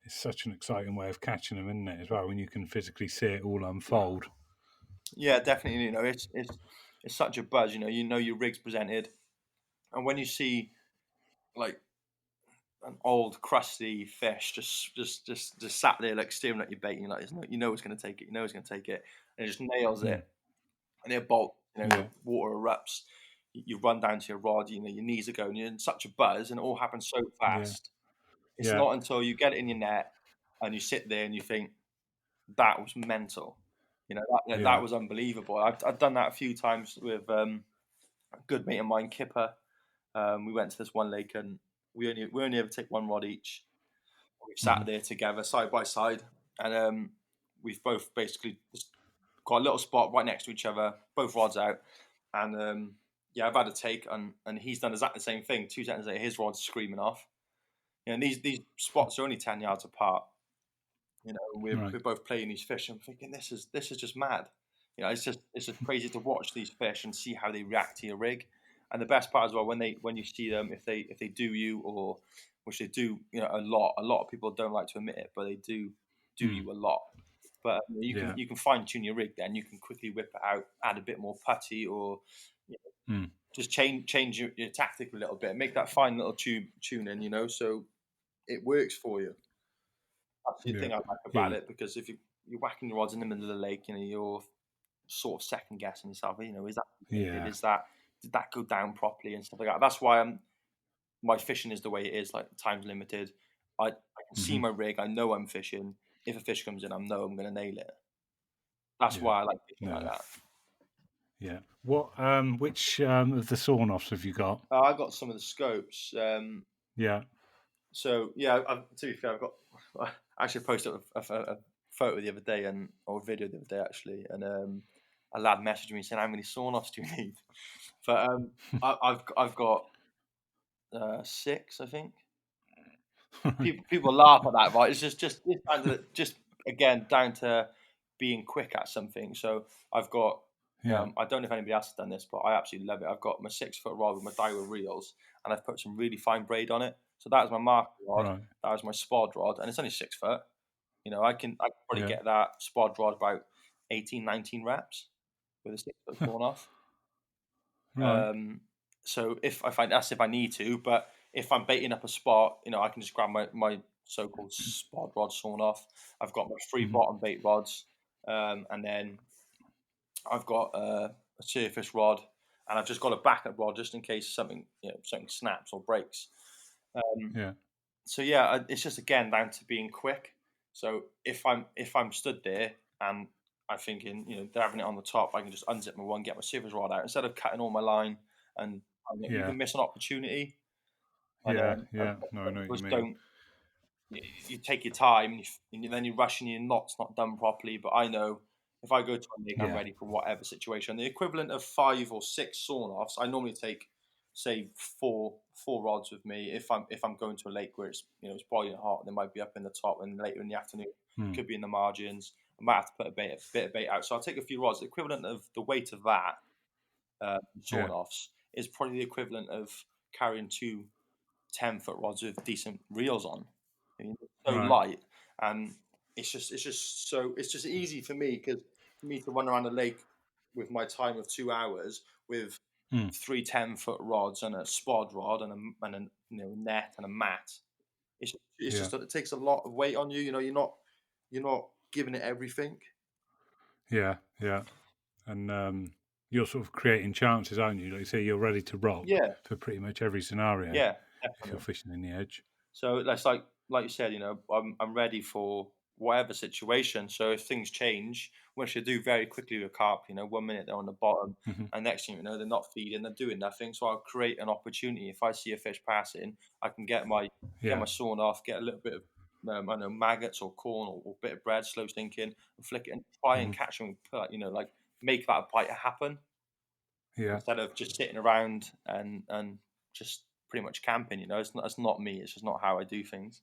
Speaker 1: It's such an exciting way of catching them, isn't it? As well, when you can physically see it all unfold.
Speaker 2: yeah, definitely. It's such a buzz. Your rig's presented, and when you see like an old crusty fish just sat there like staring at your bait, and you're like, it's going to take it. It's going to take it, and it just nails
Speaker 1: Mm.
Speaker 2: it. And it bolt,
Speaker 1: Yeah.
Speaker 2: water erupts. You run down to your rod, your knees are going, you're in such a buzz, and it all happens so
Speaker 1: Yeah.
Speaker 2: fast. It's
Speaker 1: Yeah.
Speaker 2: not until you get it in your net and you sit there and you think, that was mental. That
Speaker 1: Yeah.
Speaker 2: was unbelievable. I've done that a few times with a good mate of mine, Kipper. We went to this one lake and we only ever take one rod each. We sat
Speaker 1: Mhm.
Speaker 2: there together, side by side, and we've both basically just got a little spot right next to each other, both rods out, and yeah, I've had a take, and he's done exactly the same thing. 2 seconds later, his rod's screaming off. And these spots are only 10 yards apart. We're
Speaker 1: Right.
Speaker 2: we're both playing these fish. I'm thinking this is just mad. It's just crazy to watch these fish and see how they react to your rig. And the best part as well, when you see them, if they do you, or which they do, a lot of people don't like to admit it, but they do
Speaker 1: Mm.
Speaker 2: you a lot. But you can
Speaker 1: Yeah.
Speaker 2: you can fine tune your rig. Then you can quickly whip it out, add a bit more putty, or
Speaker 1: Mm.
Speaker 2: just change your tactic a little bit, make that fine little tune in, so it works for you. That's the
Speaker 1: Yeah.
Speaker 2: thing I like about
Speaker 1: Yeah.
Speaker 2: it, because if you're whacking your rods in the middle of the lake, you're sort of second guessing yourself. Is that
Speaker 1: Yeah.
Speaker 2: is that did that go down properly and stuff like that? That's why my fishing is the way it is. Like, time's limited. I can see
Speaker 1: Mhm.
Speaker 2: my rig. I know I'm fishing. If a fish comes in, I know I'm going to nail it. That's
Speaker 1: Yeah.
Speaker 2: why I like fishing like
Speaker 1: No.
Speaker 2: that.
Speaker 1: Yeah. What? Which of the sawn offs have you got?
Speaker 2: I got some of the scopes.
Speaker 1: Yeah.
Speaker 2: So yeah, to be fair, I've got. I actually posted a photo the other day or a video the other day actually, and a lad messaged me saying, "How many sawn offs do you need?" But I've got 6, I think. People laugh at that, right? It's just again down to being quick at something. So I've got.
Speaker 1: Yeah.
Speaker 2: I don't know if anybody else has done this, but I absolutely love it. I've got my 6-foot rod with my Daiwa reels, and I've put some really fine braid on it. So that is my marker rod.
Speaker 1: Right.
Speaker 2: That is my spod rod, and it's only 6 foot. I can probably
Speaker 1: Yeah.
Speaker 2: get that spod rod about 18, 19 reps with a 6-foot sawn off.
Speaker 1: Right.
Speaker 2: So if I need to, but if I'm baiting up a spot, I can just grab my so-called spot rod sawn off. I've got my 3
Speaker 1: Mhm.
Speaker 2: bottom bait rods, and then I've got a surface rod, and I've just got a backup rod just in case something snaps or breaks. Um,
Speaker 1: Yeah.
Speaker 2: so yeah, it's just again down to being quick. So if I'm stood there and I'm thinking, they're having it on the top, I can just unzip my one, get my surface rod out instead of cutting all my line, and you
Speaker 1: Yeah.
Speaker 2: can miss an opportunity. And
Speaker 1: Yeah. Yeah. No, I know what you
Speaker 2: just
Speaker 1: mean.
Speaker 2: don't. You take your time, then you're rushing, your knot's not done properly. But I know if I go to a lake, I'm
Speaker 1: Yeah.
Speaker 2: ready for whatever situation. The equivalent of 5 or 6 sawn offs, I normally take, say, four rods with me. If I'm going to a lake where it's boiling hot, they might be up in the top, and later in the afternoon
Speaker 1: Hmm.
Speaker 2: could be in the margins. I might have to put a bit of bait out, so I'll take a few rods. The equivalent of the weight of that sawn
Speaker 1: Yeah.
Speaker 2: offs is probably the equivalent of carrying 2 10-foot rods with decent reels on. I mean, it's so
Speaker 1: Right.
Speaker 2: light, and it's just easy for me to run around the lake with my time of 2 hours with
Speaker 1: Hmm.
Speaker 2: 3 10-foot rods and a spod rod and a net and a mat. It's
Speaker 1: Yeah.
Speaker 2: just that it takes a lot of weight on you. You're not giving it everything.
Speaker 1: Yeah. Yeah. And you're sort of creating chances, aren't you? Like you say, you're ready to rock
Speaker 2: Yeah,
Speaker 1: for pretty much every scenario
Speaker 2: yeah,
Speaker 1: if you're
Speaker 2: definitely.
Speaker 1: fishing in the edge.
Speaker 2: So that's like you said, I'm ready for whatever situation. So if things change, which they do very quickly with carp, 1 minute they're on the bottom,
Speaker 1: Hmm.
Speaker 2: and next thing you know, they're not feeding, they're doing nothing. So I'll create an opportunity. If I see a fish passing, I can get my
Speaker 1: Yeah.
Speaker 2: sawn off, get a little bit of I don't know, maggots or corn or bit of bread, slow sinking, and flick it and try and
Speaker 1: Hmm.
Speaker 2: catch them. Like make that bite happen
Speaker 1: Yeah.
Speaker 2: instead of just sitting around and just pretty much camping. It's not me. It's just not how I do things.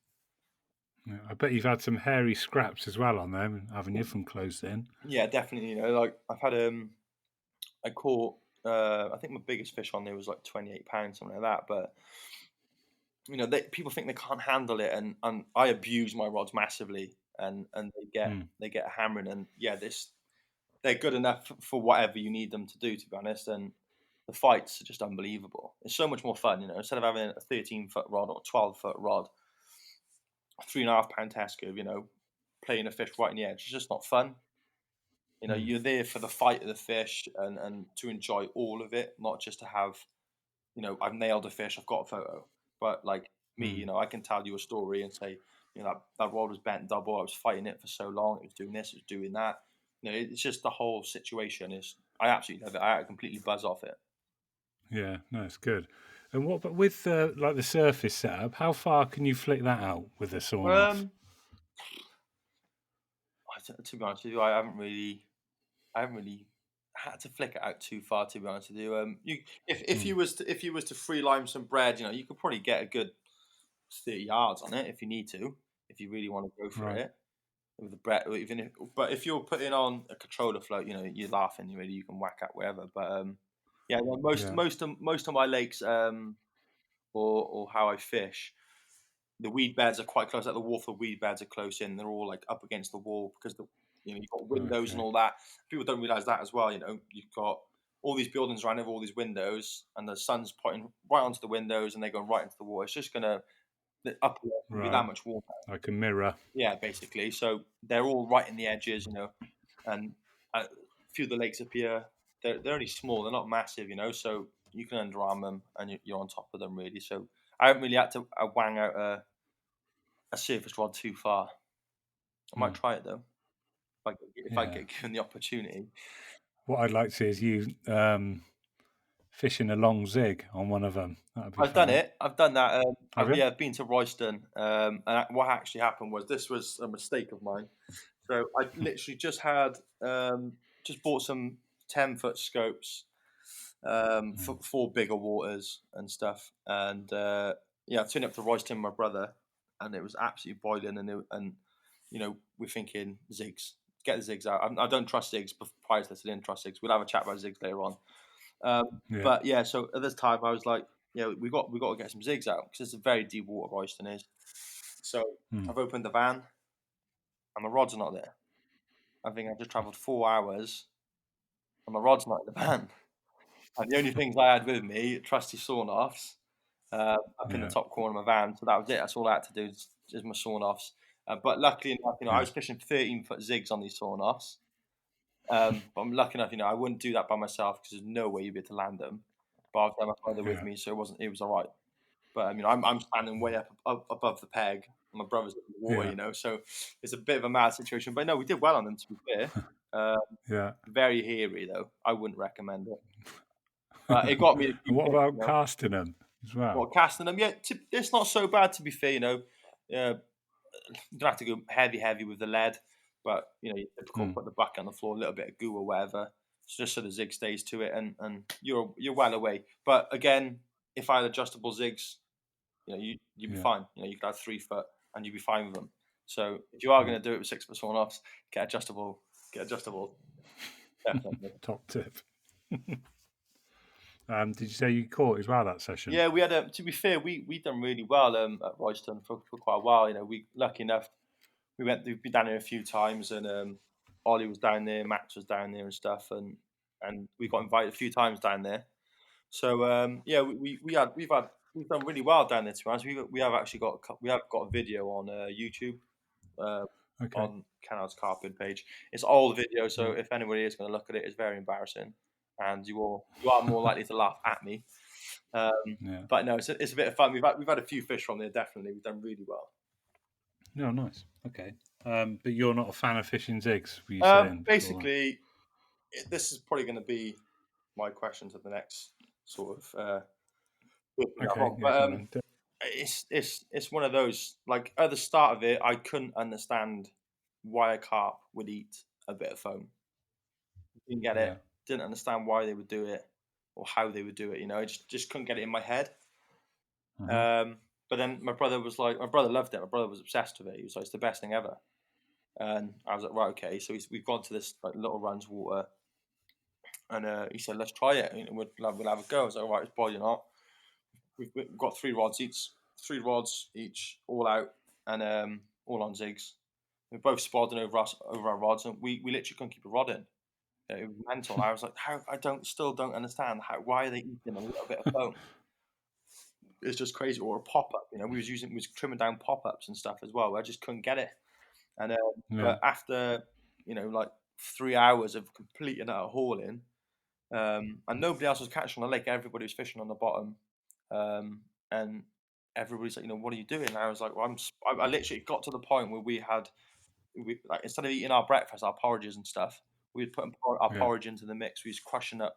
Speaker 1: Yeah. I bet you've had some hairy scraps as well on them, haven't you, from close in?
Speaker 2: Yeah, definitely. Like I've had I caught I think my biggest fish on there was like 28 pounds, something like that. But people think they can't handle it, and I abuse my rods massively, and they get
Speaker 1: Mm.
Speaker 2: they get hammering, and yeah, they're good enough for whatever you need them to do, to be honest. And the fights are just unbelievable. It's so much more fun, instead of having a 13-foot rod or 12-foot rod, 3.5 pound test curve, playing a fish right in the edge. It's just not fun.
Speaker 1: Mm.
Speaker 2: You're there for the fight of the fish and to enjoy all of it, not just to have, I've nailed a fish, I've got a photo. But like me,
Speaker 1: Mm.
Speaker 2: I can tell you a story and say, that rod was bent double. I was fighting it for so long. It was doing this, it was doing that. It's just the whole situation I absolutely love it. I completely buzz off it.
Speaker 1: Yeah, no, it's good. And what, but with like the surface setup, how far can you flick that out with the sawn off?
Speaker 2: Um, to be honest with you, I haven't really had to flick it out too far. To be honest with you, if
Speaker 1: Mm.
Speaker 2: you was to free lime some bread, you could probably get a good 30 yards on it if you need to, if you really want to go for
Speaker 1: Right.
Speaker 2: it with the bread. But if you're putting on a controller float, you're laughing. You can whack out wherever. But yeah, well, most
Speaker 1: Yeah.
Speaker 2: most of my lakes, or how I fish, the weed beds are quite close. Like the wharf, the weed beds are close in. They're all like up against the wall because you've got windows and
Speaker 1: Okay.
Speaker 2: all that. People don't realize that as well. You've got all these buildings around, have all these windows, and the sun's pointing right onto the windows, and they go right into the wall. It's just gonna the upper layer can be
Speaker 1: Right.
Speaker 2: that much warmer.
Speaker 1: Like a mirror.
Speaker 2: Yeah, basically. So they're all right in the edges, and a few of the lakes up here, they're only small. They're not massive, so you can underarm them and you're on top of them really. So I haven't really had to wang out a surface rod too far. I might
Speaker 1: Mm.
Speaker 2: try it though. if I get given the opportunity.
Speaker 1: What I'd like to see is you fishing a long zig on one of them. That'd be
Speaker 2: I've
Speaker 1: fun.
Speaker 2: done it. I've done that.
Speaker 1: Have you?
Speaker 2: I've been to Royston, what actually happened was this was a mistake of mine. So I literally just bought some 10-foot scopes for bigger waters and stuff, and I turned up to Royston with my brother, and it was absolutely boiling, and we're thinking zigs, get the zigs out. I don't trust zigs. Prior to this, I didn't trust zigs. We'll have a chat about zigs later on. But yeah, so at this time I was like, we got to get some zigs out because it's a very deep water Royston is. So I've opened the van, and my rod's not there. I think I've just travelled 4 hours, and my rod's not in the van. And the only things I had with me, trusty sawn-offs, up in the top corner of my van. So that was it. That's all I had to do is my sawn-offs. But luckily enough, I was fishing 13-foot zigs on these sawn-offs. But I'm lucky enough, I wouldn't do that by myself because there's no way you'd be able to land them. But I've got my brother with me, so it was all right. But I'm standing way up above the peg, and my brother's in the water, so it's a bit of a mad situation. But no, we did well on them, to be fair. Very hairy though. I wouldn't recommend it. But it got me.
Speaker 1: And what about casting them as well?
Speaker 2: Well, casting them, it's not so bad, to be fair. You don't have to go heavy with the lead, but you typical put the bucket on the floor, a little bit of goo or whatever, just so the zig stays to it, and you're well away. But again, if I had adjustable zigs, you'd be fine. You could have 3 foot and you'd be fine with them. So if you are going to do it with 6 foot sawn-offs, get adjustable. Definitely.
Speaker 1: Top tip. Did you say you caught as well that session?
Speaker 2: Yeah, we had to be fair, we done really well at Royston for quite a while. We lucky enough, we've been down there a few times, and Ollie was down there, Max was down there and stuff, and we got invited a few times down there. So we've done really well down there. To be honest, we have actually got a video on YouTube. On Kennard's carpet page. It's old video, so if anybody is going to look at it, it's very embarrassing, and you are more likely to laugh at me. But no, it's a bit of fun. We've had a few fish from there. Definitely, we've done really well.
Speaker 1: No, nice. Okay, but you're not a fan of fishing zigs, were you saying?
Speaker 2: Basically, this is probably going to be my question to the next sort of. But it's one of those, like, at the start of it, I couldn't understand why a carp would eat a bit of foam. Didn't get it. Didn't understand why they would do it or how they would do it. I just couldn't get it in my head. But then my brother loved it. My brother was obsessed with it. He was like, it's the best thing ever. And I was like, right, okay. So we've gone to this little Runs water, and he said, let's try it. We'll have a go. I was like, all right, it's boiling hot. We've got 3 rods each, all out, and all on zigs. We're both spodding over our rods, and we literally couldn't keep a rod in. It was mental. I was like, still don't understand why are they eating a little bit of foam? It's just crazy. Or a pop up, we was trimming down pop ups and stuff as well. I just couldn't get it. And but after like 3 hours of complete and utter hauling, and nobody else was catching on the lake. Everybody was fishing on the bottom. And everybody's like, what are you doing? And I was like, well, I literally got to the point where we like, instead of eating our breakfast, our porridges and stuff, we were putting our porridge into the mix. We was crushing up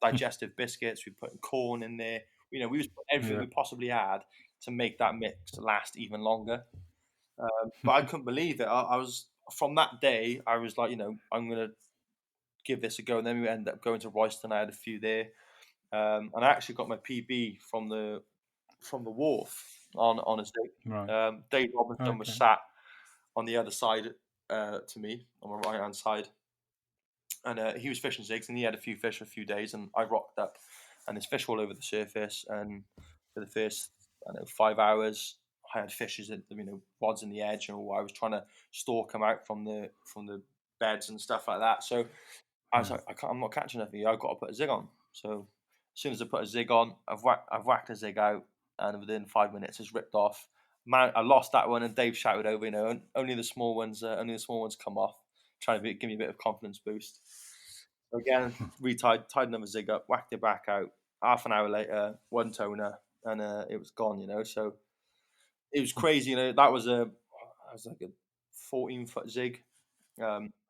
Speaker 2: digestive biscuits. We putting corn in there. We was putting everything we possibly had to make that mix last even longer. But I couldn't believe it. I was, from that day, I was like, I'm gonna give this a go. And then we ended up going to Royston. I had a few there. And I actually got my PB from the wharf on a stick.
Speaker 1: Right.
Speaker 2: Dave Robinson was sat on the other side to me, on my right hand side, and he was fishing zigs, and he had a few fish for a few days, and I rocked up, and there's fish all over the surface, and for the first 5 hours, I had fishes at rods in the edge, and I was trying to stalk them out from the beds and stuff like that. So I was like, I'm not catching anything. I've got to put a zig on. So as soon as I put a zig on, I've whacked a zig out, and within 5 minutes, it's ripped off. Man, I lost that one, and Dave shouted over, only the small ones come off, trying to give me a bit of confidence boost. So again, tied another zig up, whacked it back out. Half an hour later, one toner, and it was gone. So it was crazy. That was like a 14-foot zig,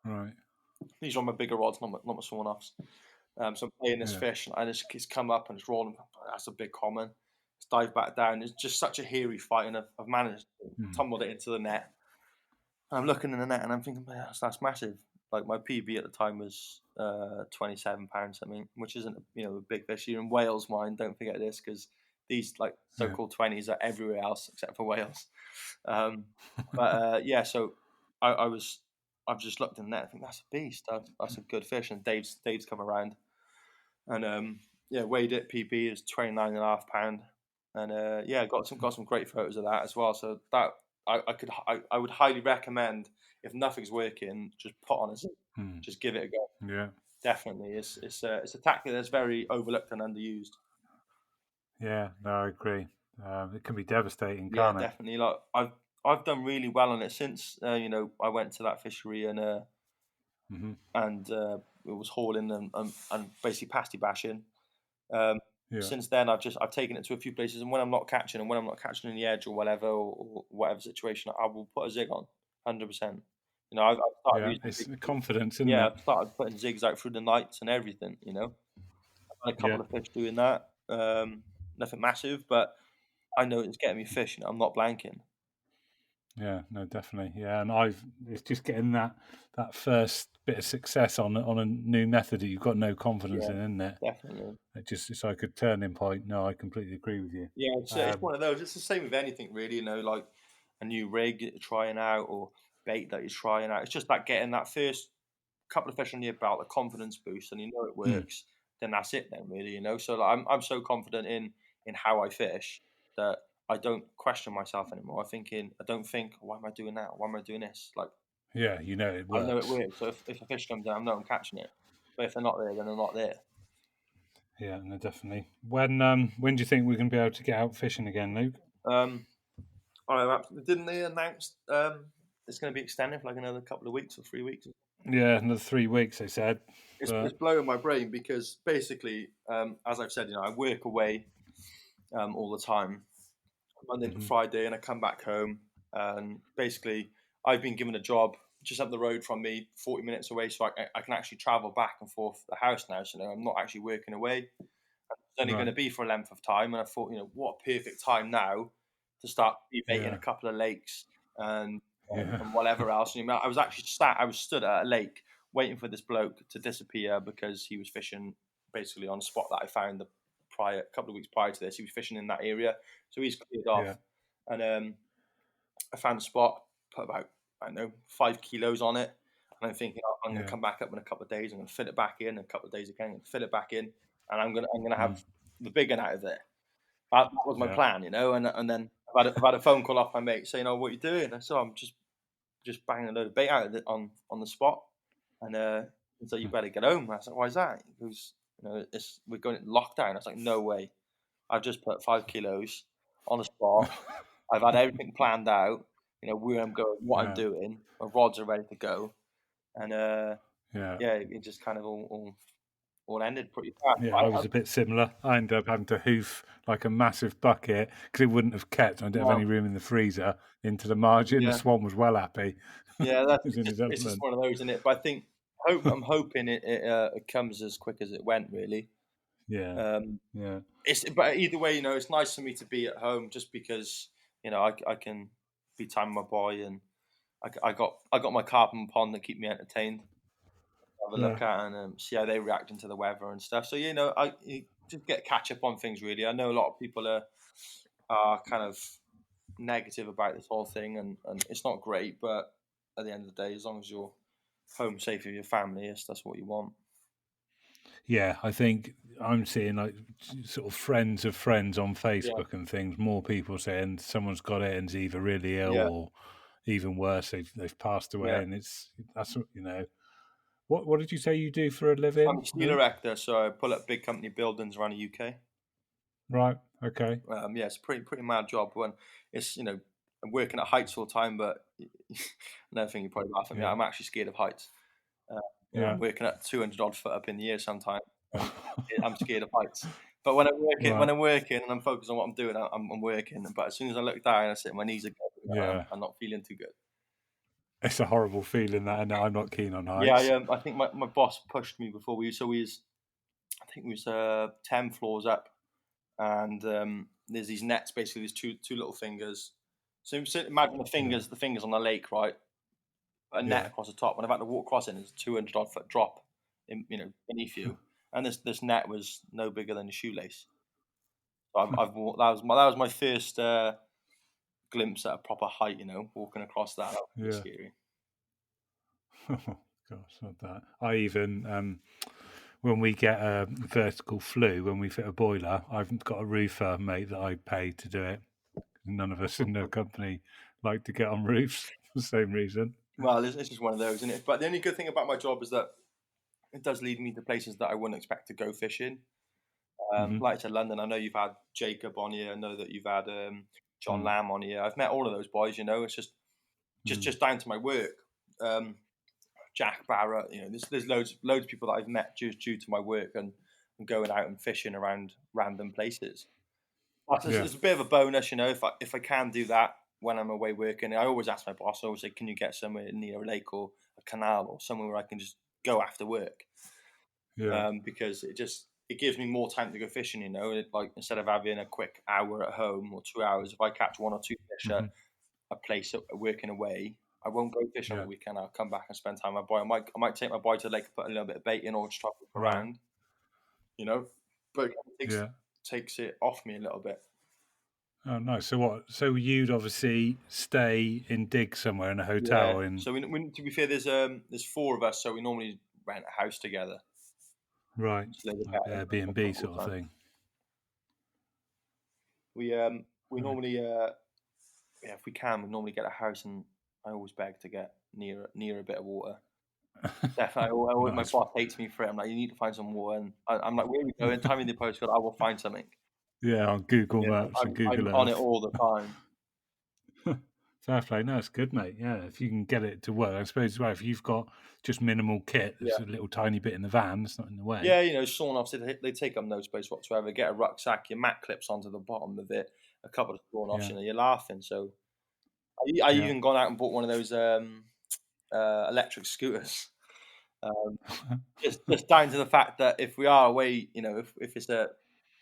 Speaker 1: Right.
Speaker 2: These are on my bigger rods, not my sawn offs. So I'm playing this
Speaker 1: Yeah.
Speaker 2: fish, and it's come up and it's rolling. That's a big common. It's dived back down. It's just such a hairy fight, and I've managed to
Speaker 1: Mm.
Speaker 2: tumbled it into the net. I'm looking in the net and I'm thinking, "Man, that's massive." Like my PB at the time was £27 something, which isn't a big fish. You're in Wales, mind. Don't forget this because these like
Speaker 1: Yeah.
Speaker 2: so-called 20s are everywhere else except for Wales. Um, but yeah, so I've just looked in the net. I think that's a beast. That's a good fish. And Dave's come around and yeah, weighed it. PB is 29.5 pound, and yeah, got some great photos of that as well. So that I would highly recommend if nothing's working, just put on a zig,
Speaker 1: Mm.
Speaker 2: just give it a go.
Speaker 1: Yeah.
Speaker 2: Definitely, it's a tactic that's very overlooked and underused.
Speaker 1: Yeah. No, I agree. It can be devastating,
Speaker 2: Yeah,
Speaker 1: can't it?
Speaker 2: definitely. Like I've done really well on it since I went to that fishery
Speaker 1: Hmm.
Speaker 2: and it was hauling and basically pasty bashing. Um,
Speaker 1: Yeah.
Speaker 2: since then, I've taken it to a few places, and when I'm not catching, and when I'm not catching in the edge or whatever, or whatever situation, I will put a zig on, 100%. I've started
Speaker 1: Yeah.
Speaker 2: using
Speaker 1: It's
Speaker 2: zigs.
Speaker 1: confidence, isn't
Speaker 2: Yeah,
Speaker 1: it?
Speaker 2: I've started putting zigs out through the nights and everything. I've had a
Speaker 1: Yeah.
Speaker 2: couple of fish doing that. Nothing massive, but I know it's getting me fish. I'm not blanking.
Speaker 1: Yeah, no, definitely. Yeah, and it's just getting that first bit of success on a new method that you've got no confidence
Speaker 2: Yeah,
Speaker 1: in, isn't it?
Speaker 2: definitely.
Speaker 1: It's like a turning point. No, I completely agree with you.
Speaker 2: Yeah, it's
Speaker 1: Um,
Speaker 2: one of those. It's the same with anything, really. Like a new rig that you're trying out or bait that you're trying out. It's just that getting that first couple of fish on your belt, a confidence boost, and it
Speaker 1: mm,
Speaker 2: works. Then that's it. Then really. So like, I'm so confident in how I fish that I don't question myself anymore. I don't think, why am I doing that? Why am I doing this? Like
Speaker 1: yeah, it
Speaker 2: I know it
Speaker 1: works.
Speaker 2: works. So if a fish comes down, I know I'm catching it. But if they're not there, then they're not there.
Speaker 1: Yeah, no, definitely. When do you think we're going to be able to get out fishing again, Luke?
Speaker 2: Um, didn't they announce it's going to be extended for like another couple of weeks or 3 weeks?
Speaker 1: Yeah, another 3 weeks, they said.
Speaker 2: It's
Speaker 1: But
Speaker 2: blowing my brain because basically, as I've said, I work away all the time, Monday to
Speaker 1: mhm,
Speaker 2: Friday, and I come back home. And basically, I've been given a job just up the road from me, 40 minutes away, so I can actually travel back and forth the house now. So I'm not actually working away. It's only going
Speaker 1: right,
Speaker 2: to be for a length of time, and I thought, what a perfect time now to start debating a
Speaker 1: yeah,
Speaker 2: couple of lakes and
Speaker 1: yeah,
Speaker 2: and whatever else. I was actually I was stood at a lake waiting for this bloke to disappear because he was fishing basically on a spot that I found the prior couple of weeks prior to this. He was fishing in that area, so he's cleared
Speaker 1: yeah,
Speaker 2: off, and I found a spot, put about I don't know 5 kilos on it, and I'm thinking I'm going to
Speaker 1: yeah,
Speaker 2: come back up in a couple of days. I'm going to fit it back in a couple of days again, and fit it back in, and I'm gonna
Speaker 1: mm,
Speaker 2: have the big one out of there. That was my
Speaker 1: yeah,
Speaker 2: plan, and then I've had a phone call off my mate saying, "Oh, what are you doing?" I said, "I'm just banging a load of bait out of it on the spot," and he said, "You
Speaker 1: mm.
Speaker 2: better get home." I said, "Why is that?" He goes, we're going into lockdown." I was like, "No way! I've just put 5 kilos on a spot. I've had everything planned out. Where I'm going, what I'm
Speaker 1: Yeah,
Speaker 2: doing. My rods are ready to go." And
Speaker 1: yeah.
Speaker 2: yeah, it just kind of all ended pretty fast.
Speaker 1: Yeah, I was a bit similar. I ended up having to hoof like a massive bucket because it wouldn't have kept. I didn't have
Speaker 2: No,
Speaker 1: any room in the freezer into the margin. The
Speaker 2: yeah,
Speaker 1: swan was well happy.
Speaker 2: yeah,
Speaker 1: He's in his
Speaker 2: it's just
Speaker 1: element.
Speaker 2: one of those, isn't it? But I'm hoping it comes as quick as it went, really.
Speaker 1: Yeah,
Speaker 2: Um,
Speaker 1: yeah,
Speaker 2: but either way, it's nice for me to be at home just because I can be time with my boy, and I got my carpet pond that keep me entertained. Have a
Speaker 1: yeah,
Speaker 2: look at and see how they react into the weather and stuff. So you just get catch up on things really. I know a lot of people are kind of negative about this whole thing, and it's not great. But at the end of the day, as long as you're home safe with your family, that's what you want.
Speaker 1: yeah. I think I'm seeing like sort of friends of friends on
Speaker 2: Yeah,
Speaker 1: Facebook and things. More people saying someone's got it and's either really ill
Speaker 2: yeah,
Speaker 1: or even worse, they've passed
Speaker 2: yeah.
Speaker 1: away. And that's what did you say you do for a
Speaker 2: I'm
Speaker 1: living,
Speaker 2: a steel
Speaker 1: Luke?
Speaker 2: erector, so I pull up big company buildings around the UK.
Speaker 1: Right. Okay.
Speaker 2: Yeah, it's a pretty mad job when it's I'm working at heights all the time, but another thing you probably laugh at me,
Speaker 1: Yeah.
Speaker 2: I'm actually scared of heights. Uh, I'm
Speaker 1: Yeah.
Speaker 2: working at 200 odd foot up in the air sometimes, and I'm scared of heights. But when
Speaker 1: Right.
Speaker 2: I'm working and I'm focused on what I'm doing, I'm working. But as soon as I look down, I sit, my knees are going,
Speaker 1: Yeah.
Speaker 2: I'm not feeling too good.
Speaker 1: It's a horrible feeling that, and I'm not keen on
Speaker 2: Yeah,
Speaker 1: heights.
Speaker 2: I think my boss pushed me before. We was I think we was 10 floors up, and there's these nets. Basically, there's two little fingers. So imagine
Speaker 1: Yeah,
Speaker 2: the fingers on the lake, right? A net
Speaker 1: yeah,
Speaker 2: across the top, and I've had to walk across it, and there's a 200 odd foot drop in, beneath you, and this net was no bigger than a shoelace. So that was my first glimpse at a proper height. Walking across that was pretty
Speaker 1: yeah.
Speaker 2: scary.
Speaker 1: Oh gosh, not that. I even when we get a vertical flue, when we fit a boiler, I've got a roofer mate that I pay to do it. None of us in the company like to get on roofs for the same reason.
Speaker 2: Well, it's just one of those, isn't it? But the only good thing about my job is that it does lead me to places that I wouldn't expect to go fishing.
Speaker 1: Hmm.
Speaker 2: Like I said, London. I know you've had Jacob on here. I know that you've had John
Speaker 1: Mm.
Speaker 2: Lamb on here. I've met all of those boys. It's just
Speaker 1: Mm.
Speaker 2: just down to my work. Um, Jack Barrett. There's loads of people that I've met just due to my work and going out and fishing around random places.
Speaker 1: Yeah,
Speaker 2: It's a bit of a bonus, if I can do that when I'm away working. I always ask my boss. I always say, "Can you get somewhere near a lake or a canal or somewhere where I can just go after work?"
Speaker 1: yeah.
Speaker 2: Because it gives me more time to go fishing. Like instead of having a quick hour at home or 2 hours, if I catch one or two fish at
Speaker 1: Hmm.
Speaker 2: a place working away, I won't go fishing on
Speaker 1: Yeah,
Speaker 2: the weekend. I'll come back and spend time with my boy. I might take my boy to the lake and put a little bit of bait in, or just try to look
Speaker 1: right.
Speaker 2: around. You know, but it
Speaker 1: Yeah.
Speaker 2: takes it off me a little bit.
Speaker 1: Oh, nice. So what? So you'd obviously stay in dig somewhere in a
Speaker 2: Yeah.
Speaker 1: hotel in
Speaker 2: So to be fair, there's four of us, so we normally rent a house together.
Speaker 1: right,
Speaker 2: It's a little bit
Speaker 1: like
Speaker 2: better than
Speaker 1: Airbnb
Speaker 2: full
Speaker 1: sort of
Speaker 2: time.
Speaker 1: thing.
Speaker 2: We
Speaker 1: Right.
Speaker 2: normally yeah, if we can, we normally get a house, and I always beg to get near a bit of water. Definitely, my
Speaker 1: Nice.
Speaker 2: boss hates me for it. I'm like, you need to find some water, and I'm like, where are we going? Tell me the postcode. I will find something.
Speaker 1: Yeah, on Google
Speaker 2: Yeah,
Speaker 1: Maps and
Speaker 2: I'm
Speaker 1: Google
Speaker 2: on it
Speaker 1: Earth.
Speaker 2: all the time.
Speaker 1: Fair play. No, it's good, mate. Yeah, if you can get it to work, I suppose. Well, if you've got just minimal kit, there's
Speaker 2: Yeah,
Speaker 1: a little tiny bit in the van. It's not in the way.
Speaker 2: yeah. Sawn offs, they take up no space whatsoever. Get a rucksack, your mat clips onto the bottom of it, a couple of sawn offs.
Speaker 1: Yeah,
Speaker 2: You're laughing. So I
Speaker 1: yeah,
Speaker 2: even gone out and bought one of those electric scooters. Um, just down to the fact that if we are away, if it's a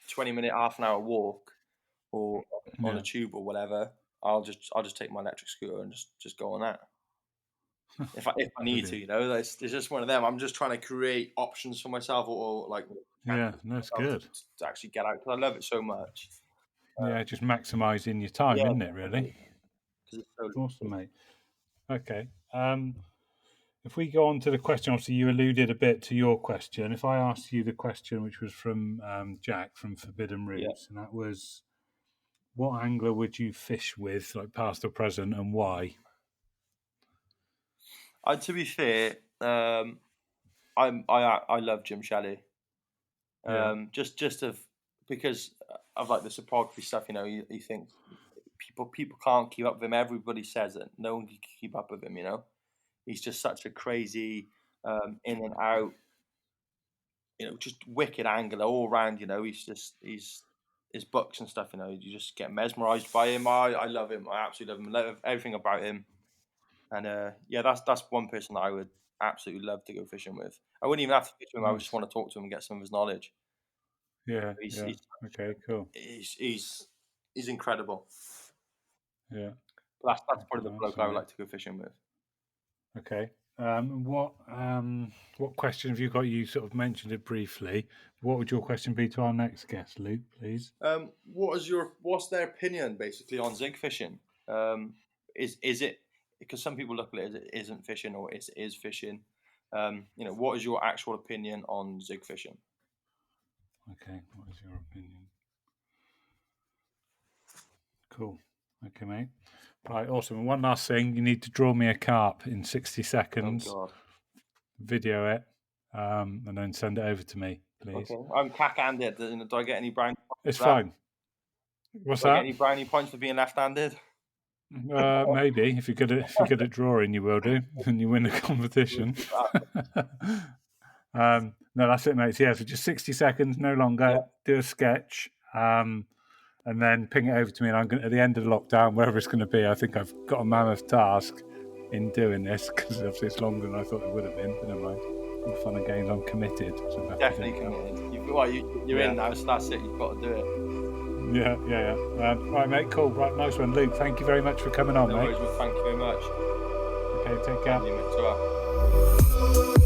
Speaker 2: 20-minute, half an hour walk, or on a
Speaker 1: yeah.
Speaker 2: tube or whatever, I'll just take my electric scooter and just go on that. If I need to,
Speaker 1: Brilliant.
Speaker 2: it's just one of them. I'm just trying to create options for myself, or like
Speaker 1: Yeah,
Speaker 2: chances
Speaker 1: no, it's
Speaker 2: for myself
Speaker 1: good.
Speaker 2: to actually get out, because I love it so much.
Speaker 1: Yeah, just maximising your time,
Speaker 2: Yeah,
Speaker 1: isn't it?
Speaker 2: definitely,
Speaker 1: Really.
Speaker 2: because it's so
Speaker 1: Awesome,
Speaker 2: lucrative.
Speaker 1: mate. Okay. If we go on to the question, obviously you alluded a bit to your question. If I asked you the question, which was from Jack from Forbidden
Speaker 2: Yeah.
Speaker 1: Routes, and that was, what angler would you fish with, like past or present, and why?
Speaker 2: To be fair, I love Jim Shelley.
Speaker 1: Yeah,
Speaker 2: Just because of like the topography stuff. He thinks people can't keep up with him. Everybody says it. No one can keep up with him. He's just such a crazy in and out. Just wicked angler all round. He's his books and stuff. You just get mesmerised by him. I love him. I absolutely love him. Love everything about him. And yeah, that's one person that I would absolutely love to go fishing with. I wouldn't even have to fish with him. I would just
Speaker 1: nice.
Speaker 2: want to talk to him and get some of his knowledge.
Speaker 1: Yeah,
Speaker 2: He's
Speaker 1: yeah.
Speaker 2: he's
Speaker 1: Okay, cool.
Speaker 2: he's incredible.
Speaker 1: Yeah,
Speaker 2: But that's probably the bloke
Speaker 1: awesome,
Speaker 2: I would
Speaker 1: mate.
Speaker 2: like to go fishing with.
Speaker 1: Okay. What question have you got? You sort of mentioned it briefly. What would your question be to our next guest, Luke, please?
Speaker 2: What's their opinion basically on zig fishing? Is it, because some people look at it as it isn't fishing, or it is fishing? What is your actual opinion on zig fishing?
Speaker 1: Okay, what is your opinion? Cool. Okay, mate. Right, awesome. And one last thing, you need to draw me a carp in 60
Speaker 2: Oh
Speaker 1: seconds,
Speaker 2: God.
Speaker 1: video it, and then send it over to me, please.
Speaker 2: Okay, I'm cack-handed. Do I get any brownie points
Speaker 1: It's
Speaker 2: for that?
Speaker 1: fine. What's
Speaker 2: Do I get
Speaker 1: that?
Speaker 2: any brownie points for being left-handed?
Speaker 1: Maybe if you're good at drawing, you will do, and you win the competition. No, that's it, mate. So, yeah, for just 60 seconds, no
Speaker 2: Yeah.
Speaker 1: longer. Do a sketch, and then ping it over to me. And I'm going at the end of the lockdown, wherever it's going to be. I think I've got a mammoth task. in doing this, because obviously it's longer than I thought it would have been. But never mind. All fun and games. I'm committed. So I'm happy to
Speaker 2: Definitely
Speaker 1: come.
Speaker 2: committed. You're in now, so that's it. You've got to do it.
Speaker 1: Yeah. Right, mate. Cool. Right, nice one, Luke. Thank you very much for coming on,
Speaker 2: No
Speaker 1: mate.
Speaker 2: worries, well, thank you very much.
Speaker 1: Okay, take care.
Speaker 2: Thank you, mate. Ta-ra.